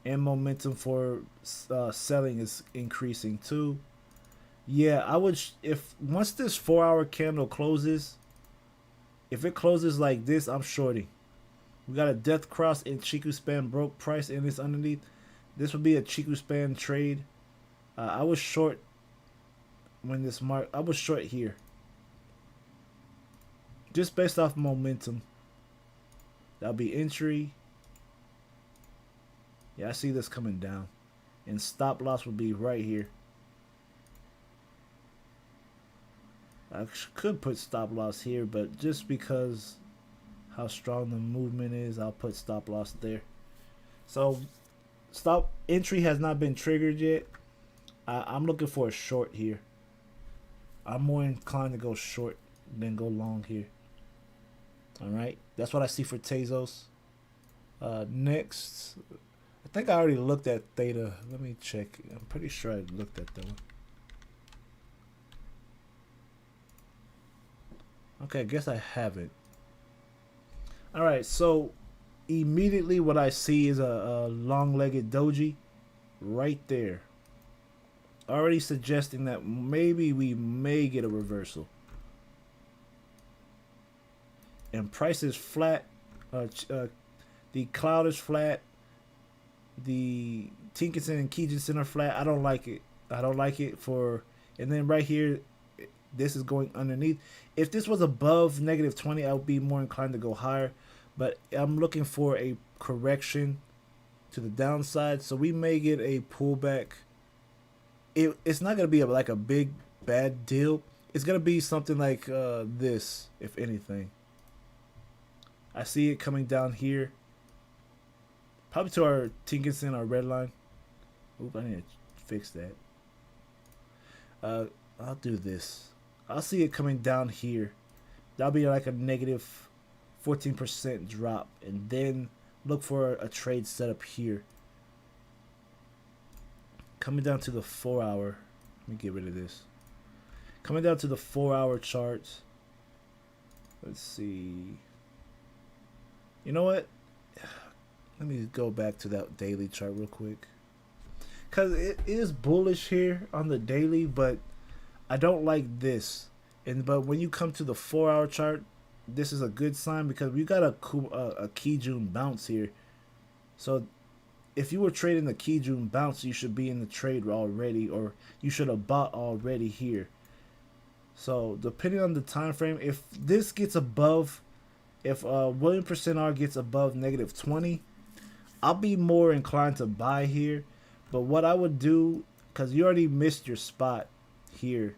and momentum for selling is increasing too. Yeah, I would if once this 4 hour candle closes, if it closes like this, I'm shorting. We got a death cross in Chiku span broke price in this underneath. This would be a Chiku span trade. I was short when this mark. I was short here, just based off momentum. That'll be entry. Yeah, I see this coming down, and stop loss would be right here. I could put stop loss here, but just because how strong the movement is, I'll put stop loss there. So stop entry has not been triggered yet. I'm looking for a short here. I'm more inclined to go short than go long here. All right, that's what I see for Tezos. Next, I think I already looked at Theta. Let me check. I'm pretty sure I looked at that one. Okay, I guess I haven't. All right, so immediately what I see is a long-legged doji right there, already suggesting that maybe we may get a reversal. And price is flat. The cloud is flat. The Tinkinson and Kijinsen are flat. I don't like it. I don't like it for. And then right here, this is going underneath. If this was above -20, I would be more inclined to go higher. But I'm looking for a correction to the downside. So we may get a pullback. It's not going to be like a big bad deal. It's going to be something like this, if anything. I see it coming down here. Probably to our Tinkinson, our red line. Oop, I need to fix that. I'll do this. I'll see it coming down here. That'll be like a negative 14% drop. And then look for a trade setup here. Coming down to the 4 hour. Let me get rid of this. Coming down to the 4 hour chart. Let's see. You know what? Let me go back to that daily chart real quick. Because it is bullish here on the daily, but I don't like this. But when you come to the 4 hour chart, this is a good sign because we got a Kijun bounce here. So if you were trading the Kijun bounce, you should be in the trade already, or you should have bought already here. So depending on the time frame, if this gets above, if William %R gets above -20, I'll be more inclined to buy here. But what I would do, because you already missed your spot here,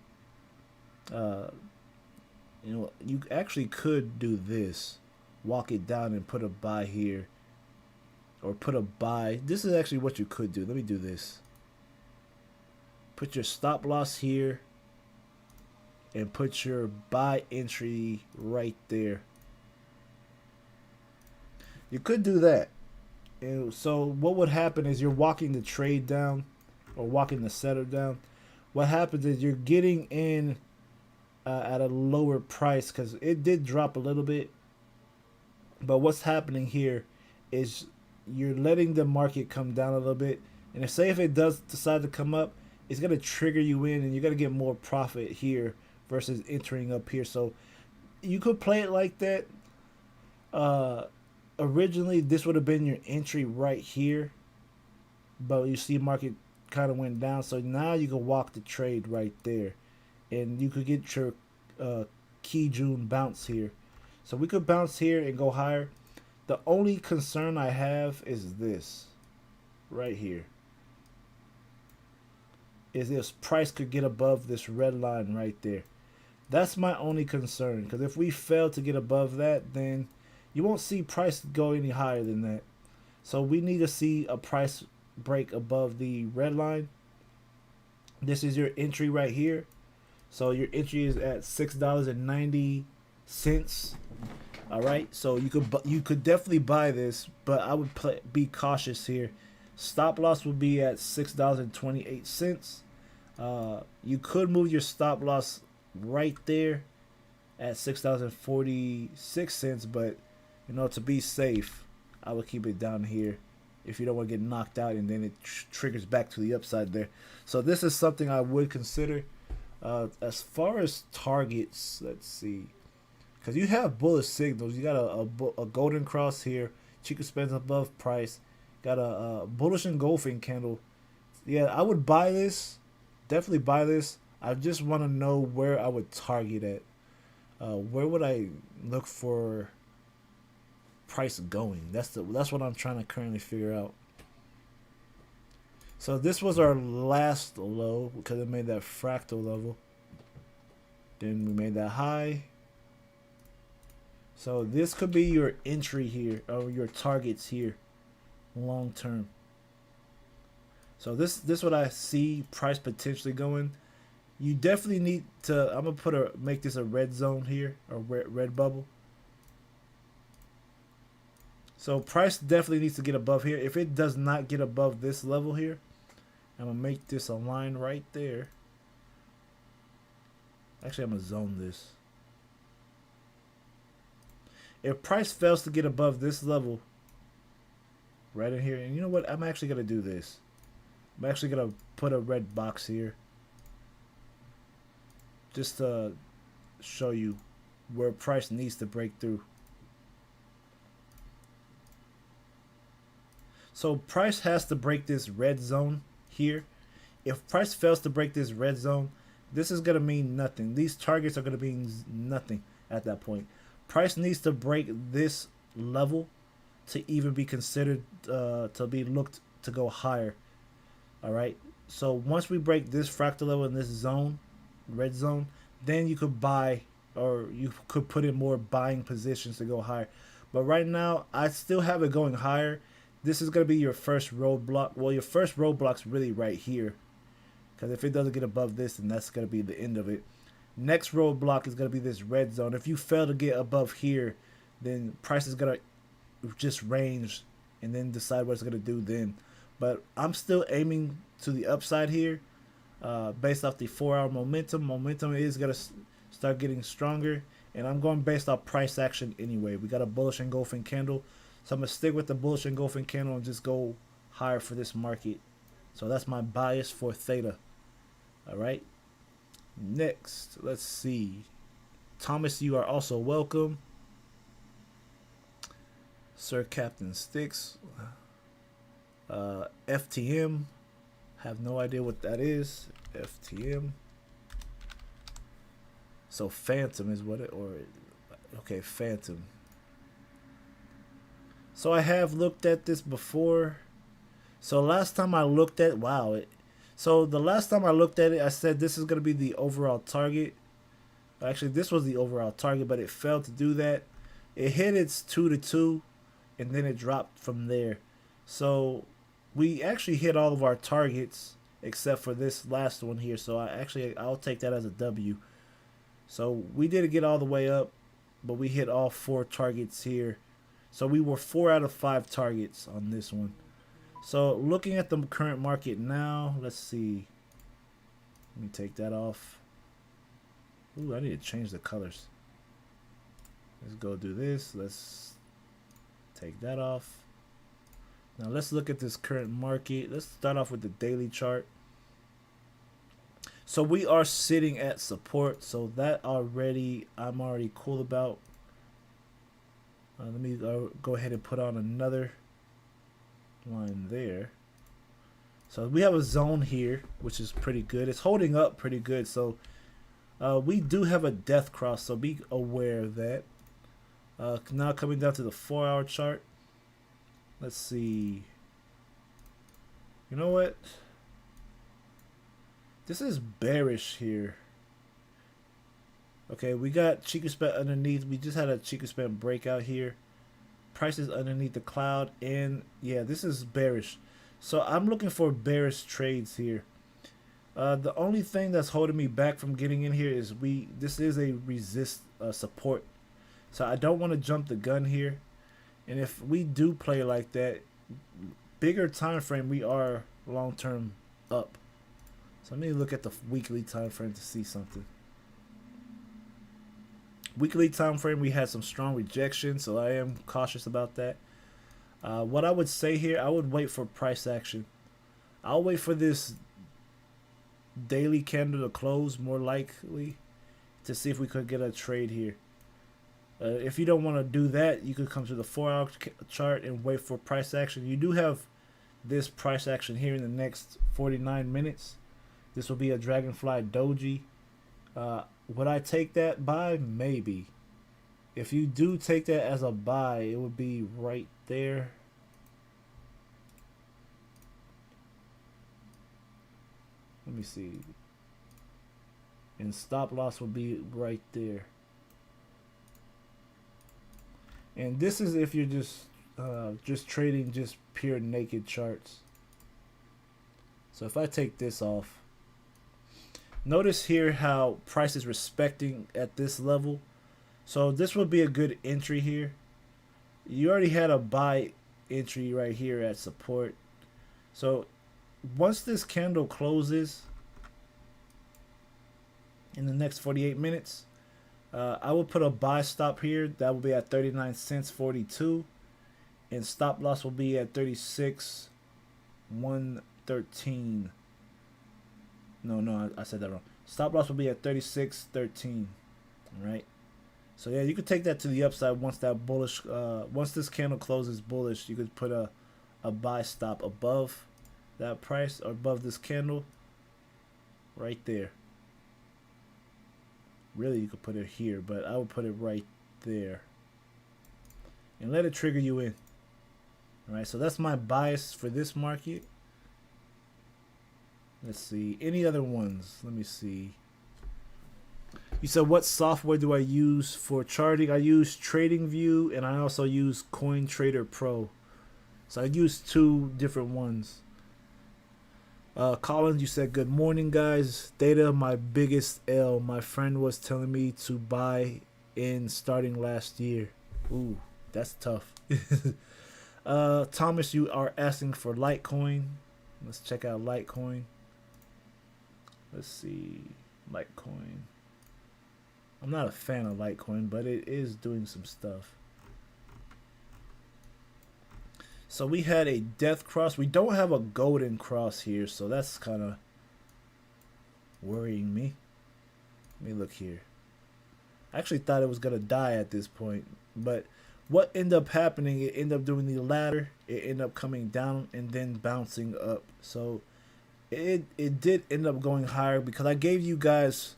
you actually could do this, walk it down and put a buy here, or put a buy. This is actually what you could do. Let me do this. Put your stop loss here and put your buy entry right there. You could do that. And so what would happen is you're walking the trade down, or walking the setter down. What happens is you're getting in at a lower price because it did drop a little bit. But what's happening here is you're letting the market come down a little bit. And if it does decide to come up, it's going to trigger you in, and you're going to get more profit here versus entering up here. So you could play it like that. Originally, this would have been your entry right here, but you see market kind of went down, so now you can walk the trade right there, and you could get your Kijun bounce here. So we could bounce here and go higher. The only concern I have is this right here, is this price could get above this red line right there. That's my only concern, because if we fail to get above that, then you won't see price go any higher than that. So we need to see a price break above the red line. This is your entry right here. So your entry is at $6.90. All right. So you could definitely buy this, but I would be cautious here. Stop loss would be at $6.28. You could move your stop loss right there at $6.46, but to be safe, I would keep it down here if you don't want to get knocked out and then it triggers back to the upside there. So this is something I would consider. As far as targets, let's see. Because you have bullish signals. You got a golden cross here. Chica spends above price. Got a bullish engulfing candle. Yeah, I would buy this. Definitely buy this. I just want to know where I would target at. Where would I look for price going? That's what I'm trying to currently figure out. So this was our last low because it made that fractal level. Then we made that high. So this could be your entry here, or your targets here, long term. So this what I see price potentially going. You definitely need to. I'm gonna make this a red zone here, a red bubble. So price definitely needs to get above here. If it does not get above this level here, I'm gonna make this a line right there. Actually, I'm gonna zone this. If price fails to get above this level, right in here, and you know what? I'm actually gonna do this. I'm actually gonna put a red box here, just to show you where price needs to break through. So price has to break this red zone here. If price fails to break this red zone, this is gonna mean nothing. These targets are gonna mean nothing at that point. Price needs to break this level to even be considered to be looked to go higher. All right. So once we break this fractal level in this zone, red zone, then you could buy, or you could put in more buying positions to go higher. But right now, I still have it going higher. This is going to be your first roadblock. Well, your first roadblock's really right here, because if it doesn't get above this, then that's going to be the end of it. Next roadblock is going to be this red zone. If you fail to get above here, then price is going to just range and then decide what it's going to do then. But I'm still aiming to the upside here based off the 4-hour momentum. Momentum is going to start getting stronger, and I'm going based off price action anyway. We got a bullish engulfing candle, so I'm going to stick with the bullish engulfing candle and just go higher for this market. So that's my bias for theta. All right. Next, let's see. Thomas, you are also welcome. Sir Captain Sticks. FTM. Have no idea what that is. FTM. So Phantom is what it, or okay, Phantom. So I have looked at this before. So last time I looked at, wow. So the last time I looked at it, I said this is going to be the overall target. Actually, this was the overall target, but it failed to do that. It hit its 2-2, and then it dropped from there. So we actually hit all of our targets except for this last one here. So I'll take that as a W. So we didn't get all the way up, but we hit all 4 targets here. So we were 4 out of 5 targets on this one. So looking at the current market now, let's see. Let me take that off. Ooh, I need to change the colors. Let's go do this. Let's take that off. Now let's look at this current market. Let's start off with the daily chart. So we are sitting at support. So that I'm already cool about. Let me go ahead and put on another line there. So we have a zone here, which is pretty good. It's holding up pretty good. So we do have a death cross, so be aware of that. Now coming down to the 4-hour chart. Let's see. You know what? This is bearish here. Okay, we got Chica Spent underneath. We just had a Chica Spent breakout here. Prices underneath the cloud, and yeah, this is bearish. So I'm looking for bearish trades here. The only thing that's holding me back from getting in here is this is a resist support. So I don't want to jump the gun here. And if we do play like that, bigger time frame, we are long term up. So let me look at the weekly time frame to see something. Weekly time frame, we had some strong rejection, so I am cautious about that. What I would say here, I would wait for price action. I'll wait for this daily candle to close more likely to see if we could get a trade here. If you don't want to do that, you could come to the 4-hour chart and wait for price action. You do have this price action here in the next 49 minutes. This will be a Dragonfly Doji. Would I take that buy? Maybe. If you do take that as a buy, it would be right there. Let me see. And stop loss will be right there. And this is if you're just trading just pure naked charts. So if I take this off, notice here how price is respecting at this level. So this would be a good entry here. You already had a buy entry right here at support. So once this candle closes in the next 48 minutes, I will put a buy stop here. That will be at 39 cents 42, and stop loss will be at 36 113. No, I said that wrong. Stop loss will be at 36.13. All right. So yeah, you could take that to the upside once that bullish. Once this candle closes bullish, you could put a buy stop above that price or above this candle right there. Really, you could put it here, but I would put it right there and let it trigger you in. All right, so that's my bias for this market. Let's see any other ones. Let me see. You said, what software do I use for charting? I use TradingView, and I also use CoinTrader Pro. So I use two different ones. Collins, you said, good morning, guys. Data, my biggest L. My friend was telling me to buy in starting last year. Ooh, that's tough. Thomas, you are asking for Litecoin. Let's check out Litecoin. Let's see. Litecoin. I'm not a fan of Litecoin, but it is doing some stuff. So we had a death cross. We don't have a golden cross here, so that's kind of worrying me. Let me look here. I actually thought it was going to die at this point, but what ended up happening, it ended up doing the ladder. It ended up coming down and then bouncing up. So it did end up going higher because I gave you guys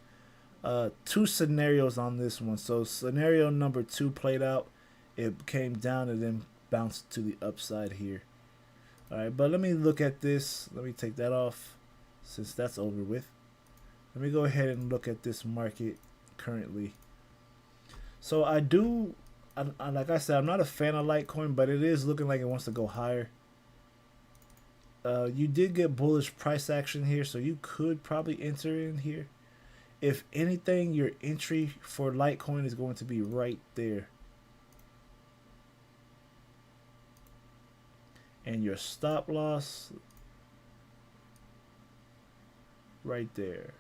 two scenarios on this one. So scenario number 2 played out. It came down and then bounced to the upside here. All right, but let me look at this. Let me take that off since that's over with. Let me go ahead and look at this market currently. So like I said, I'm not a fan of Litecoin, but it is looking like it wants to go higher. You did get bullish price action here, so you could probably enter in here. If anything, your entry for Litecoin is going to be right there. And your stop loss right there.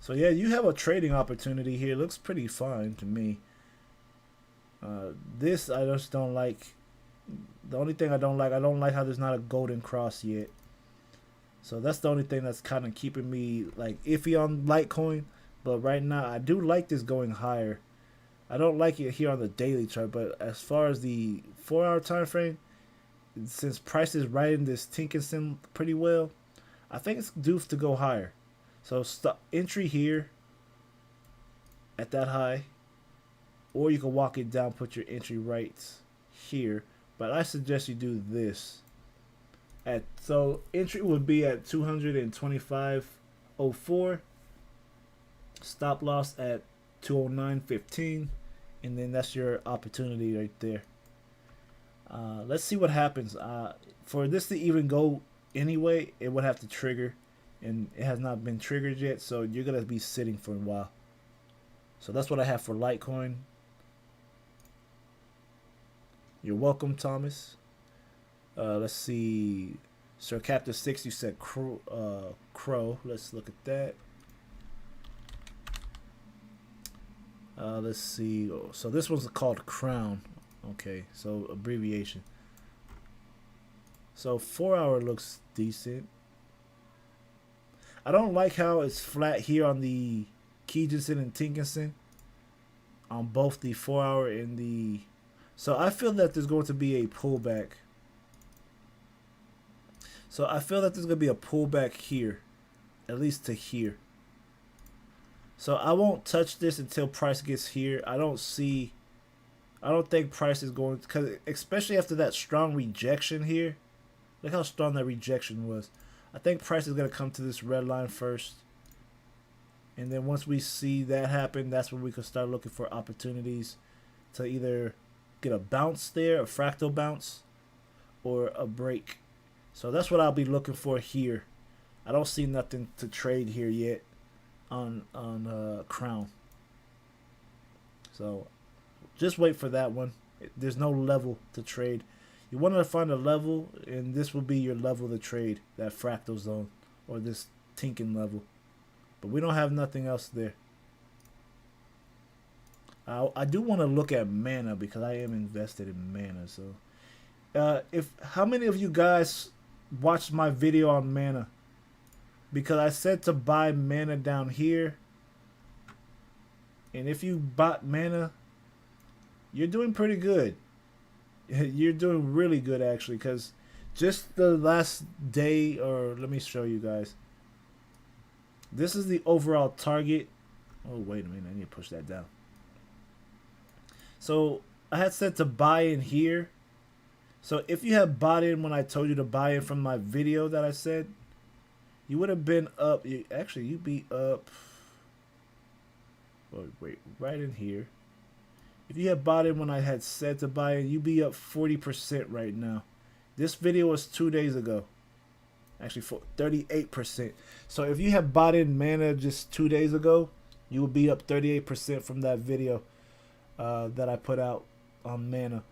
So yeah, you have a trading opportunity here. Looks pretty fine to me. This I just don't like. The only thing I don't like how there's not a golden cross yet. So that's the only thing that's kind of keeping me like iffy on Litecoin. But right now, I do like this going higher. I don't like it here on the daily chart, but as far as the 4-hour time frame, since price is riding this Tinkinson pretty well, I think it's due to go higher. So stop entry here at that high, or you can walk it down, put your entry right here. But I suggest you do this. So entry would be at 225.04, stop loss at 209.15, and then that's your opportunity right there. Let's see what happens. For this to even go anyway, it would have to trigger, and it has not been triggered yet, so you're gonna be sitting for a while. So that's what I have for Litecoin. You're welcome, Thomas. Let's see. Sir Captain 6, you said Crow. Let's look at that. Let's see. Oh, so this one's called Crown. Okay, so abbreviation. So 4-hour looks decent. I don't like how it's flat here on the Kijinsen and Tinkinson on both the 4-hour and the. So I feel that there's going to be a pullback. So I feel that there's going to be a pullback here, at least to here. So I won't touch this until price gets here. I don't think price is going, because especially after that strong rejection here. Look how strong that rejection was. I think price is going to come to this red line first. And then once we see that happen, that's when we can start looking for opportunities to either get a bounce there, a fractal bounce, or a break. So that's what I'll be looking for here. I don't see nothing to trade here yet on Crown. So just wait for that one. There's no level to trade. You want to find a level, and this will be your level to trade, that fractal zone or this Tinkin level. But we don't have nothing else there. I do want to look at mana because I am invested in mana. So, how many of you guys watched my video on mana? Because I said to buy mana down here, and if you bought mana, you're doing pretty good. You're doing really good actually, because just the last day, or let me show you guys. This is the overall target. Oh, wait a minute. I need to push that down. So I had said to buy in here. So if you had bought in when I told you to buy in from my video that I said, you would have been up. Actually, you'd be up. Oh, wait, right in here. If you had bought in when I had said to buy in, you'd be up 40% right now. This video was 2 days ago. Actually, for 38%. So if you had bought in mana just 2 days ago, you would be up 38% from that video that I put out on mana.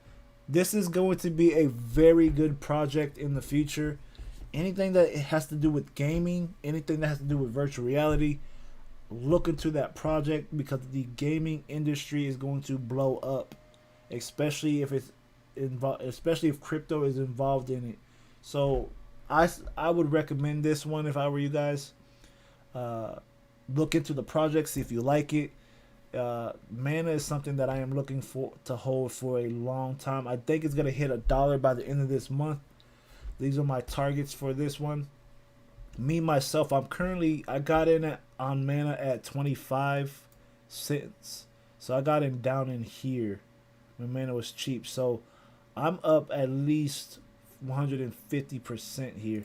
This is going to be a very good project in the future. Anything that has to do with gaming, anything that has to do with virtual reality, look into that project, because the gaming industry is going to blow up, especially if it's especially if crypto is involved in it. So I would recommend this one if I were you guys. Look into the project, see if you like it. Mana is something that I am looking for to hold for a long time. I think it's gonna hit $1 by the end of this month. These are my targets for this one. Me myself, I got in on mana at 25 cents. So I got in down in here when mana was cheap. So I'm up at least 150% here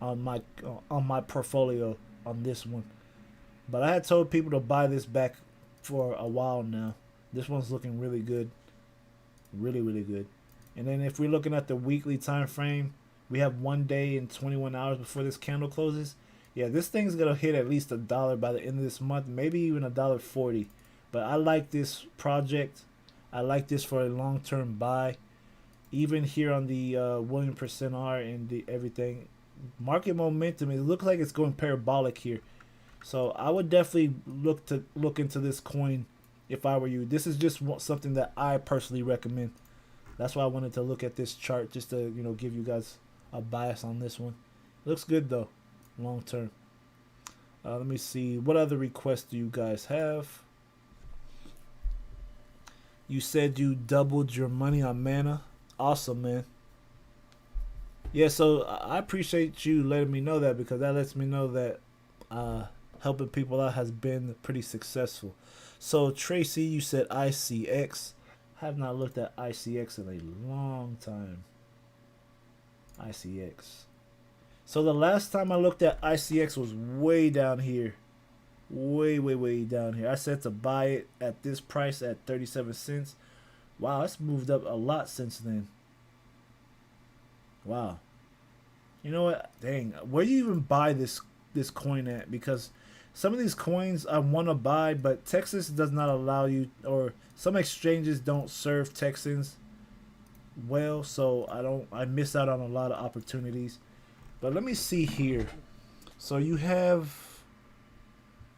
on my portfolio on this one. But I had told people to buy this back for a while now. This one's looking really good. Really, really good. And then if we're looking at the weekly time frame, we have 1 day and 21 hours before this candle closes. Yeah, this thing's gonna hit at least $1 by the end of this month, maybe even $1.40. But I like this project. I like this for a long-term buy. Even here on the William percent R and the everything, market momentum, it looks like it's going parabolic here. So I would definitely look into this coin if I were you. This is just something that I personally recommend. That's why I wanted to look at this chart, just to give you guys a bias on this one. Looks good though, long term. Let me see, what other requests do you guys have? You said you doubled your money on mana. Awesome, man. Yeah, so I appreciate you letting me know that, because that lets me know that helping people out has been pretty successful. So Tracy, you said ICX. I have not looked at ICX in a long time. ICX. So the last time I looked at ICX was way down here. Way down here. I said to buy it at this price at 37 cents. Wow, it's moved up a lot since then. Wow. You know what? Dang. Where do you even buy this coin at? Because some of these coins I want to buy, but Texas does not allow you, or some exchanges don't serve Texans well, so I miss out on a lot of opportunities. But let me see here. So you had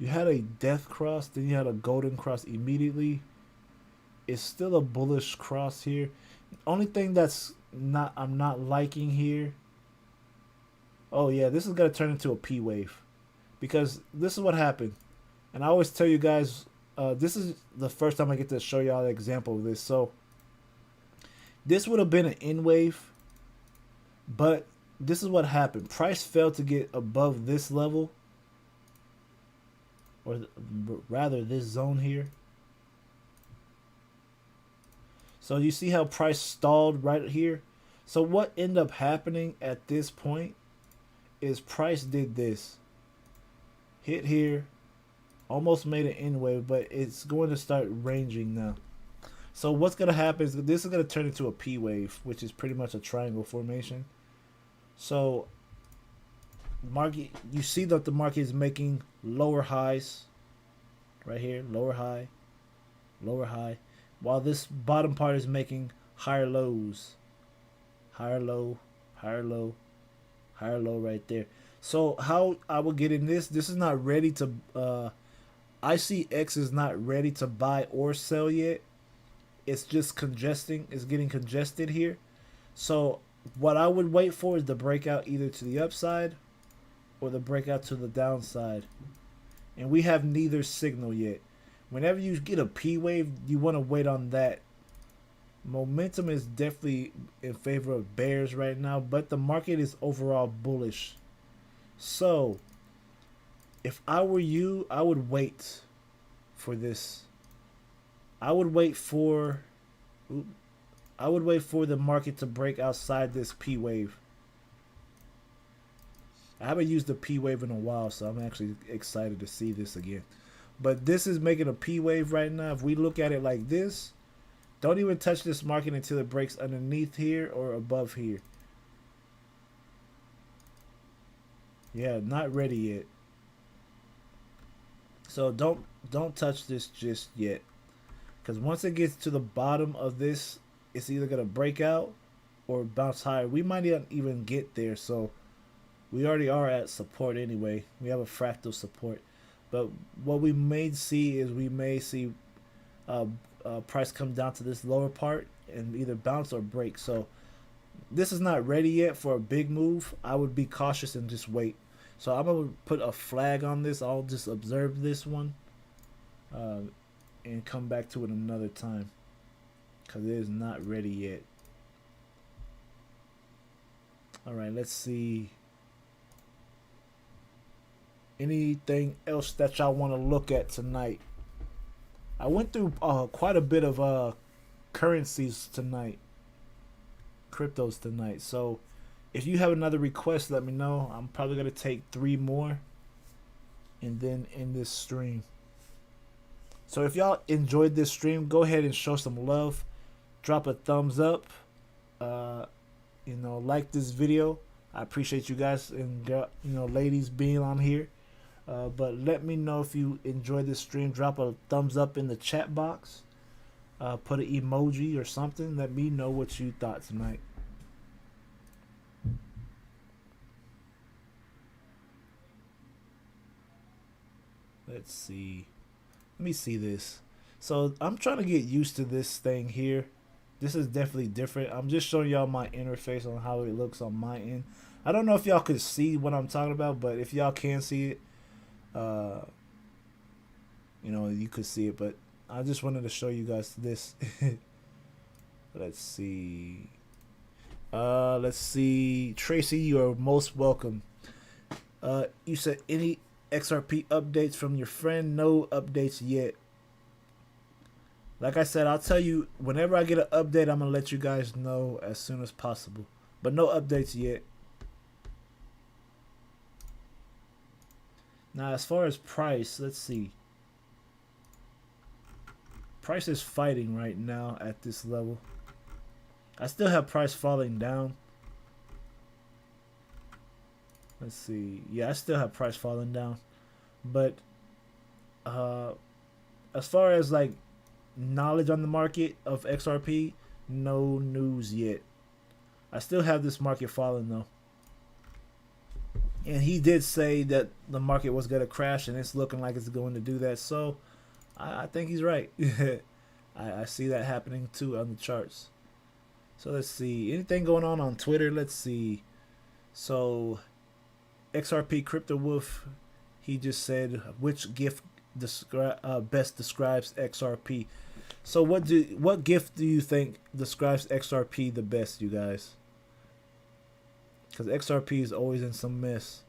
a death cross, then you had a golden cross immediately. It's still a bullish cross here. Only thing I'm not liking here oh yeah, this is gonna turn into a P wave, because this is what happened. And I always tell you guys, this is the first time I get to show y'all an example of this. So this would have been an N wave, but this is what happened. Price failed to get above this level, or rather this zone here. So you see how price stalled right here? So what ended up happening at this point is price did this. Hit here, almost made an N wave, but it's going to start ranging now. So what's going to happen is this is going to turn into a P wave, which is pretty much a triangle formation. So market, you see that the market is making lower highs right here, lower high, while this bottom part is making higher lows, higher low, higher low, higher low right there. So how I will get in this is not ready to ICX is not ready to buy or sell yet. It's just congesting, it's getting congested here. So what I would wait for is the breakout either to the upside or the breakout to the downside. And we have neither signal yet. Whenever you get a P wave, you want to wait on that. Momentum is definitely in favor of bears right now, but the market is overall bullish. So if I were you, I would wait for this. I would wait for the market to break outside this P wave. I haven't used the P wave in a while, so I'm actually excited to see this again. But this is making a P wave right now. If we look at it like this, don't even touch this market until it breaks underneath here or above here. Yeah, not ready yet. So don't touch this just yet. Because once it gets to the bottom of this, it's either going to break out or bounce higher. We might not even get there, so we already are at support anyway. We have a fractal support. But what we may see is price come down to this lower part and either bounce or break. So this is not ready yet for a big move. I would be cautious and just wait. So I'm going to put a flag on this. I'll just observe this one and come back to it another time because it is not ready yet. Alright, let's see. Anything else that y'all want to look at tonight? I went through quite a bit of currencies tonight, cryptos tonight. So if you have another request, let me know. I'm probably going to take 3 more and then end this stream. So if y'all enjoyed this stream, go ahead and show some love. Drop a thumbs up. Like this video. I appreciate you guys and ladies being on here. But let me know if you enjoyed this stream. Drop a thumbs up in the chat box. Put an emoji or something. Let me know what you thought tonight. Let's see. Let me see this. So I'm trying to get used to this thing here. This is definitely different. I'm just showing y'all my interface on how it looks on my end. I don't know if y'all could see what I'm talking about, but if y'all can see it, you could see it. But I just wanted to show you guys this. Let's see. Tracy, you are most welcome. You said any XRP updates from your friend? No updates yet. Like I said, I'll tell you whenever I get an update, I'm gonna let you guys know as soon as possible. But no updates yet. Now, as far as price, let's see. Price is fighting right now at this level. I still have price falling down. Let's see. Yeah, I still have price falling down. But as far as like knowledge on the market of XRP, no news yet. I still have this market falling though. And he did say that the market was going to crash, and it's looking like it's going to do that. So I think he's right. I see that happening too on the charts. So let's see. Anything going on Twitter? Let's see. So XRP Crypto Wolf, he just said which gift best describes XRP. So what gift do you think describes XRP the best, you guys? Because XRP is always in some mess.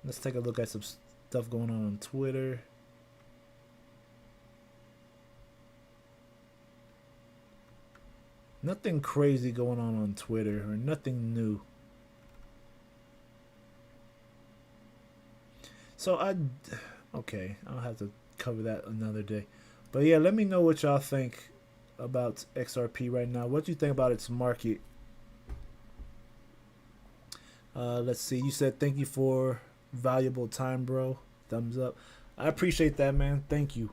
Let's take a look at some stuff going on Twitter. Nothing crazy going on Twitter, or nothing new. So okay, I'll have to cover that another day. But yeah, let me know what y'all think about XRP right now. What do you think about its market? Let's see. You said thank you for valuable time, bro. Thumbs up. I appreciate that, man. Thank you.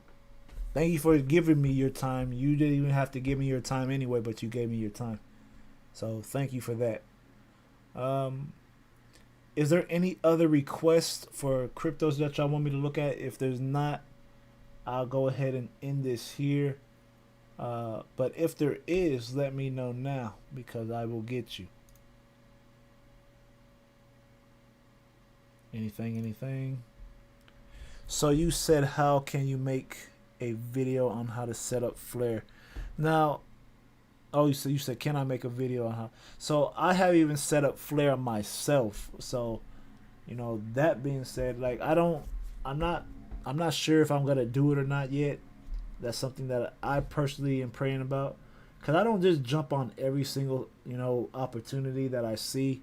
Thank you for giving me your time. You didn't even have to give me your time anyway, but you gave me your time. So thank you for that. Is there any other requests for cryptos that y'all want me to look at? If there's not, I'll go ahead and end this here. But if there is, let me know now, because I will get you. Anything? So you said, how can you make a video on how to set up Flare? Now, oh, you said, can I make a video on how? So I have even set up Flare myself. So, you know, that being said, like, I'm not sure if I'm gonna do it or not yet. That's something that I personally am praying about, because I don't just jump on every single, you know, opportunity that I see.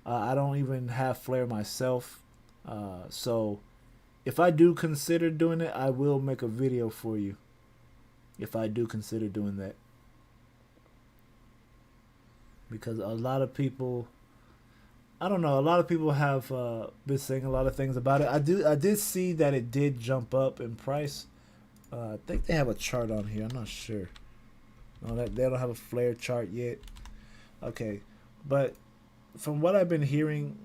I don't even have Flare myself. So if I do consider doing it, I will make a video for you. If I do consider doing that. Because a lot of people, I don't know, a lot of people have been saying a lot of things about it. I did see that it did jump up in price. I think they have a chart on here. I'm not sure. No, they don't have a Flare chart yet. Okay, but from what I've been hearing,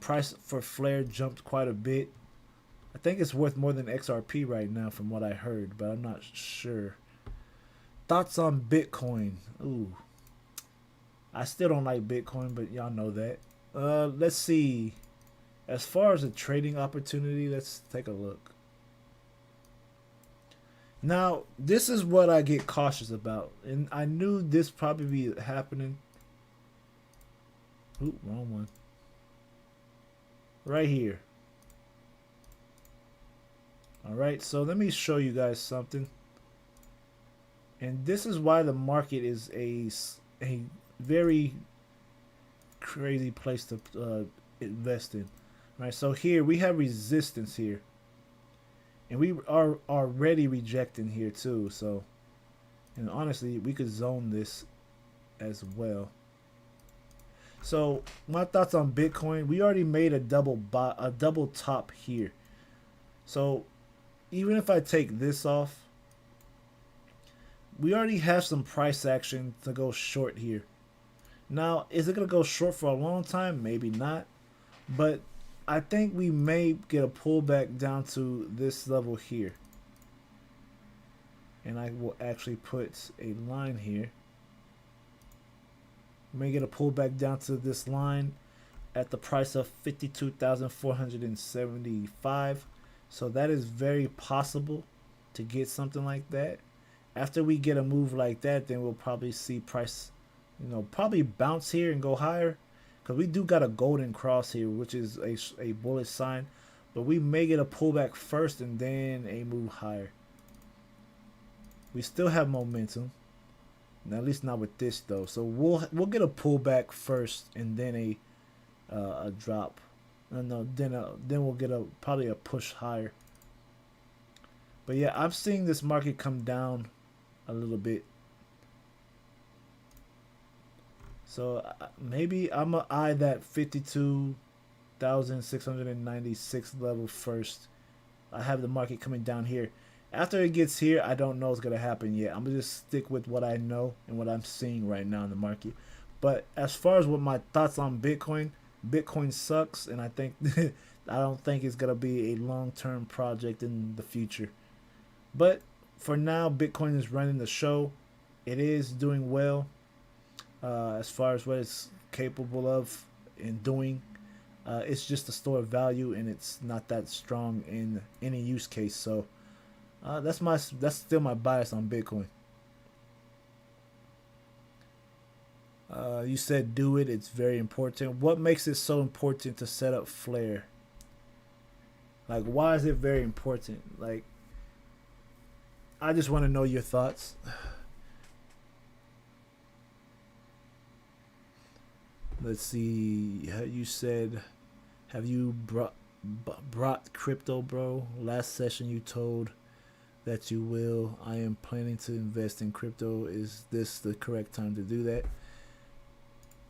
price for Flare jumped quite a bit. I think it's worth more than XRP right now from what I heard, but I'm not sure. Thoughts on Bitcoin? Ooh, I still don't like Bitcoin, but y'all know that. Let's see. As far as a trading opportunity, let's take a look. Now, this is what I get cautious about, and I knew this probably be happening. Ooh, wrong one. Right here. Alright, so let me show you guys something. And this is why the market is a very crazy place to invest in. Alright, so here we have resistance here. And we are already rejecting here too. So, and honestly, we could zone this as well. So my thoughts on Bitcoin, we already made a double top here. So even if I take this off, we already have some price action to go short here. Now, is it going to go short for a long time? Maybe not. But I think we may get a pullback down to this level here. And I will actually put a line here. We may get a pullback down to this line at the price of 52,475. So that is very possible to get something like that. After we get a move like that, then we'll probably see price, you know, probably bounce here and go higher. Because we do got a golden cross here, which is a bullish sign. But we may get a pullback first and then a move higher. We still have momentum. Now, at least not with this though. So we'll get a pullback first and then a drop. No, then we'll get probably a push higher. But yeah, I'm seeing this market come down a little bit. So maybe I'm gonna eye that 52,696 level first. I have the market coming down here. After it gets here, I don't know what's gonna happen yet. I'm gonna just stick with what I know and what I'm seeing right now in the market. But as far as what my thoughts on Bitcoin, Bitcoin sucks, and I think I don't think it's gonna be a long-term project in the future. But for now, Bitcoin is running the show. It is doing well as far as what it's capable of and doing. It's just a store of value, and it's not that strong in any use case. So that's still my bias on Bitcoin. You said do it. It's very important. What makes it so important to set up Flare? Like, why is it very important? Like, I just want to know your thoughts. Let's see. You said, have you brought crypto, bro? Last session you told that you will. I am planning to invest in crypto. Is this the correct time to do that?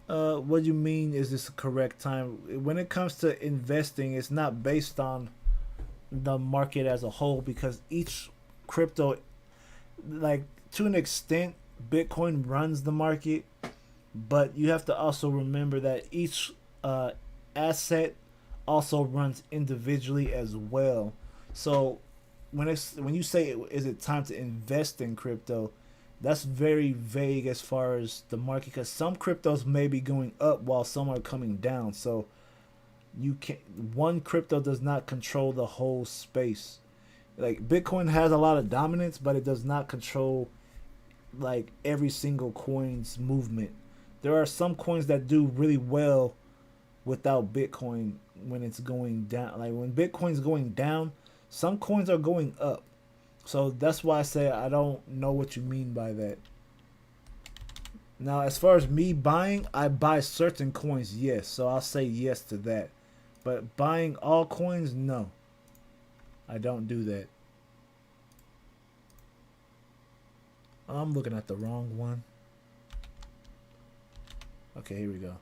What do you mean, is this the correct time? When it comes to investing, it's not based on the market as a whole, because each crypto, like, to an extent, Bitcoin runs the market, but you have to also remember that each asset also runs individually as well. So when you say, is it time to invest in crypto, that's very vague as far as the market, because some cryptos may be going up while some are coming down. So you can one crypto does not control the whole space. Like, Bitcoin has a lot of dominance, but it does not control like every single coin's movement. There are some coins that do really well without Bitcoin when it's going down. Like, when Bitcoin's going down, some coins are going up. So that's why I say I don't know what you mean by that. Now, as far as me buying, I buy certain coins, yes. So I'll say yes to that. But buying all coins, no. I don't do that. I'm looking at the wrong one. Okay, here we go.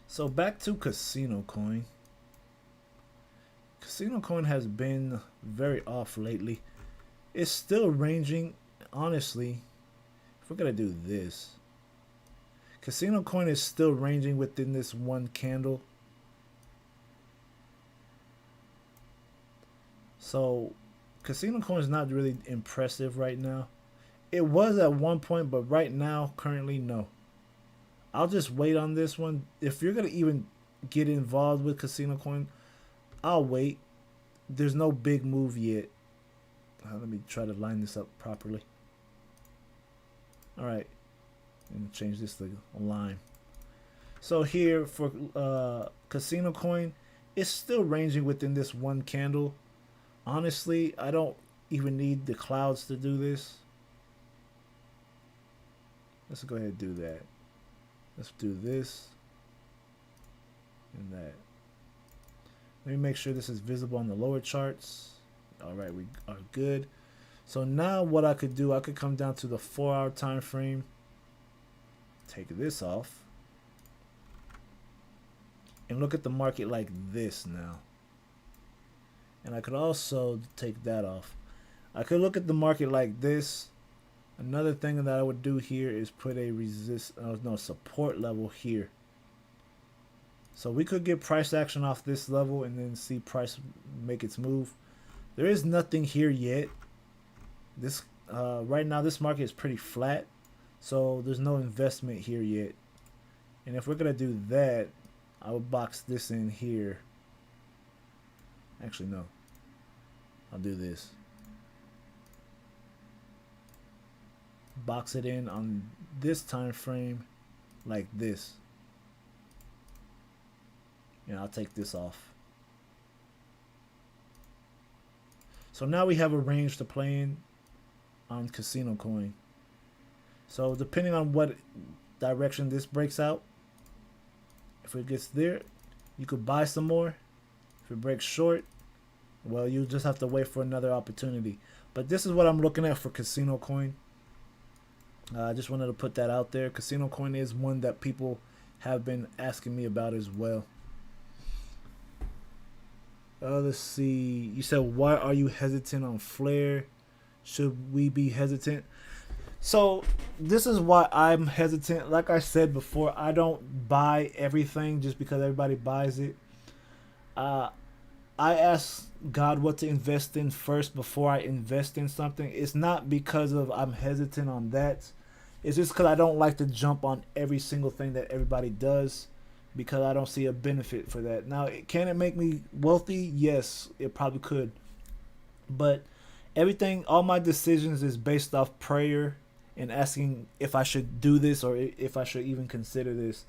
So back to Casino Coin. Casino Coin has been very off lately. It's still ranging, honestly. If we're going to do this, Casino Coin is still ranging within this one candle. So Casino Coin is not really impressive right now. It was at one point, but right now, currently, no. I'll just wait on this one. If you're going to even get involved with Casino Coin, I'll wait. There's no big move yet. Let me try to line this up properly. Alright. I'm going to change this to a line. So here for Casino Coin, it's still ranging within this one candle. Honestly, I don't even need the clouds to do this. Let's go ahead and do that. Let's do this and that. Let me make sure this is visible on the lower charts. Alright, we are good. So now what I could do, I could come down to the 4-hour time frame. Take this off. And look at the market like this now. And I could also take that off. I could look at the market like this. Another thing that I would do here is put a support level here. So we could get price action off this level and then see price make its move. There is nothing here yet. This right now this market is pretty flat, so there's no investment here yet. And if we're gonna do that, I would box this in here. Actually, no. I'll do this. Box it in on this time frame like this. And I'll take this off. So now we have a range to play in on Casino Coin. So depending on what direction this breaks out, if it gets there, you could buy some more. If it breaks short, well, you just have to wait for another opportunity. But this is what I'm looking at for Casino Coin. I just wanted to put that out there. Casino Coin is one that people have been asking me about as well. Let's see. You said, why are you hesitant on Flare? Should we be hesitant? So this is why I'm hesitant. Like I said before, I don't buy everything just because everybody buys it. I ask God what to invest in first before I invest in something. It's not because of I'm hesitant on that. It's just because I don't like to jump on every single thing that everybody does, because I don't see a benefit for that. Now, can it make me wealthy? Yes, it probably could. But everything, all my decisions is based off prayer and asking if I should do this or if I should even consider this.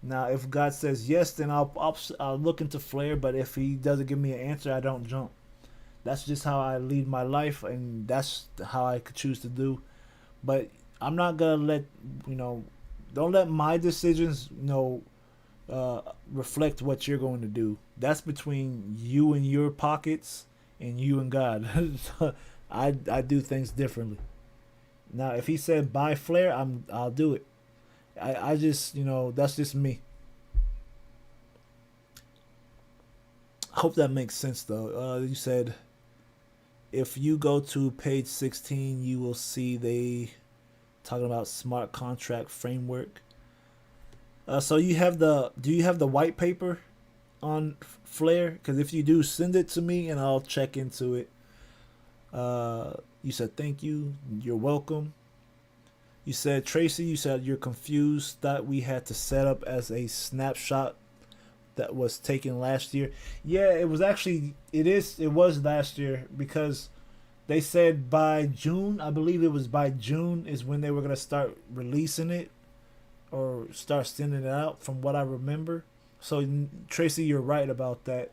Now, if God says yes, then I'll look into Flare. But if He doesn't give me an answer, I don't jump. That's just how I lead my life, and that's how I could choose to do. But I'm not gonna let don't let my decisions reflect what you're going to do. That's between you and your pockets and you and God. I do things differently. Now, if He said buy Flare, I'll do it. I just that's just me. Hope that makes sense though. You said if you go to page 16, you will see they talking about smart contract framework. So you have do you have the white paper on Flare? Because if you do, send it to me and I'll check into it. You said thank you. You're welcome. You said Tracy. You said you're confused that we had to set up as a snapshot that was taken last year. Yeah, it was actually it was last year, because they said by June, I believe it was by June is when they were gonna start releasing it or start sending it out, from what I remember. So Tracy, you're right about that.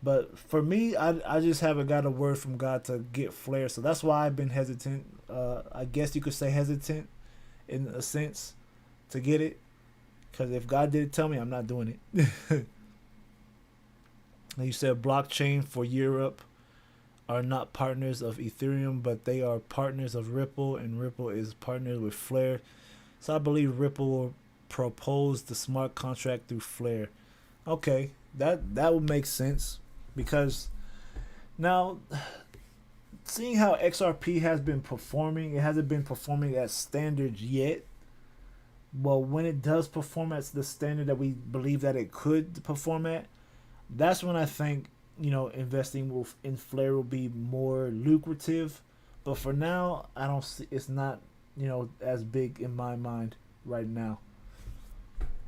But for me, I just haven't got a word from God to get Flare, so that's why I've been hesitant. I guess you could say hesitant in a sense to get it, because if God didn't tell me, I'm not doing it. You said blockchain for Europe are not partners of Ethereum, but they are partners of Ripple, and Ripple is partnered with Flare. So I believe Ripple will propose the smart contract through Flare. Okay, that would make sense, because now seeing how XRP has been performing, it hasn't been performing at standards yet. Well, when it does perform at the standard that we believe that it could perform at, that's when I think investing in Flare will be more lucrative. But for now, I don't see, it's not as big in my mind right now.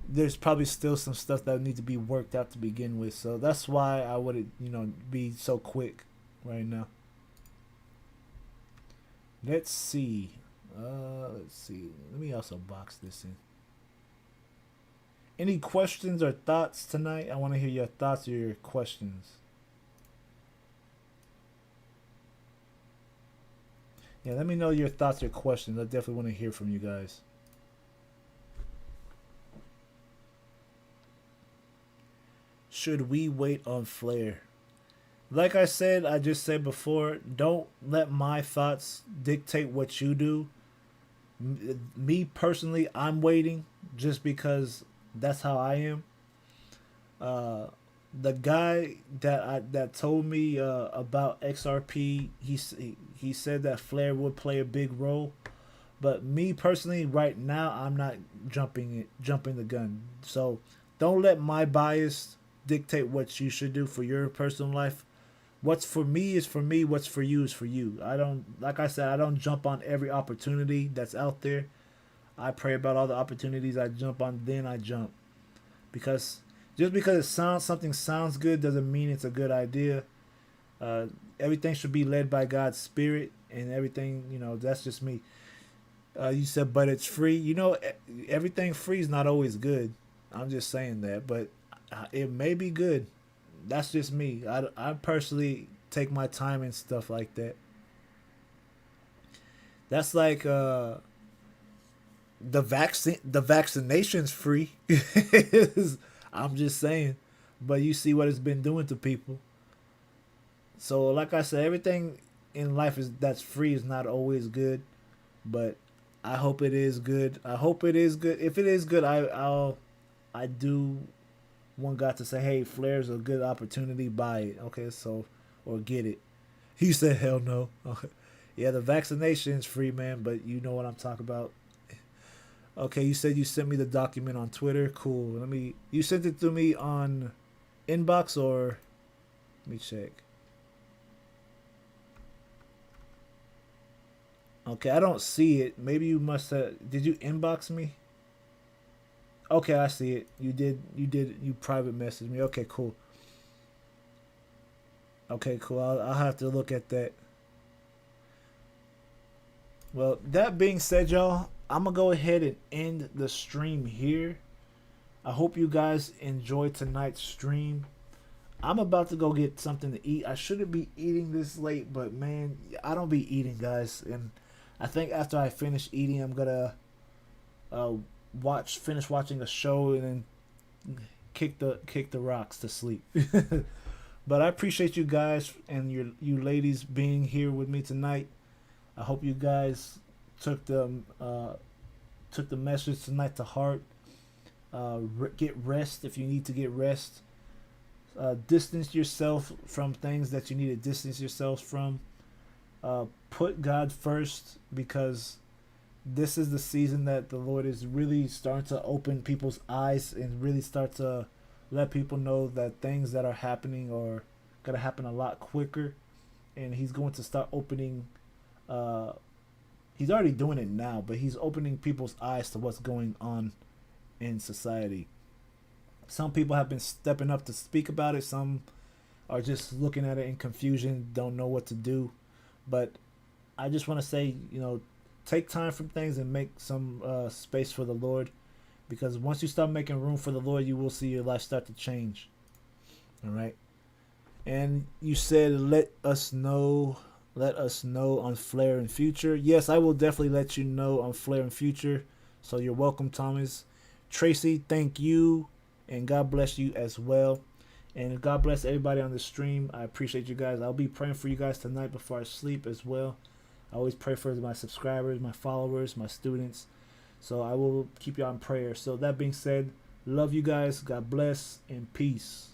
There's probably still some stuff that needs to be worked out to begin with, so that's why I wouldn't be so quick right now. Let's see. Let me also box this in. Any questions or thoughts tonight? I want to hear your thoughts or your questions. Yeah, let me know your thoughts or questions. I definitely want to hear from you guys. Should we wait on Flare? Like I said, I just said before, don't let my thoughts dictate what you do. Me personally, I'm waiting just because that's how I am. The guy that told me about XRP, he said that Flare would play a big role, but me personally, right now, I'm not jumping the gun. So don't let my bias dictate what you should do for your personal life. What's for me is for me. What's for you is for you. Like I said, I don't jump on every opportunity that's out there. I pray about all the opportunities I jump on, then I jump. Because just because something sounds good doesn't mean it's a good idea. Everything should be led by God's Spirit, and everything, that's just me. You said, but it's free. Everything free is not always good. I'm just saying that, but it may be good. That's just me. I personally take my time and stuff like that. That's like the vaccination's free. I'm just saying, but you see what it's been doing to people. So like I said, everything in life that's free is not always good, but I hope it is good. I hope it is good. If it is good, I do want God to say, hey, Flare's a good opportunity, buy it. Okay, so, or get it. He said, hell no. Okay. Yeah, the vaccination's free, man, but you know what I'm talking about. Okay, you said you sent me the document on Twitter. Cool. You sent it to me on inbox, or let me check. Okay, I don't see it. Maybe you must have. Did you inbox me? Okay, I see it. You did. You did. You private messaged me. Okay, cool. Okay, cool. I'll have to look at that. Well, that being said, y'all, I'm gonna go ahead and end the stream here. I hope you guys enjoyed tonight's stream. I'm about to go get something to eat. I shouldn't be eating this late, but man, I don't be eating, guys. And I think after I finish eating, I'm gonna uh, finish watching a show, and then kick the rocks to sleep. But I appreciate you guys and you ladies being here with me tonight. I hope you guys took the took the message tonight to heart. Get rest if you need to get rest. Distance yourself from things that you need to distance yourselves from. Put God first, because this is the season that the Lord is really starting to open people's eyes and really start to let people know that things that are happening are going to happen a lot quicker. And He's going to start opening. He's already doing it now, but He's opening people's eyes to what's going on in society. Some people have been stepping up to speak about it. Some are just looking at it in confusion, don't know what to do. But I just want to say, take time from things and make some space for the Lord, because once you start making room for the Lord, you will see your life start to change. All right. And you said, let us know on Flare in future. Yes, I will definitely let you know on Flare in future. So you're welcome, Thomas. Tracy, thank you, and God bless you as well. And God bless everybody on the stream. I appreciate you guys. I'll be praying for you guys tonight before I sleep as well. I always pray for my subscribers, my followers, my students. So I will keep you in prayer. So that being said, love you guys. God bless and peace.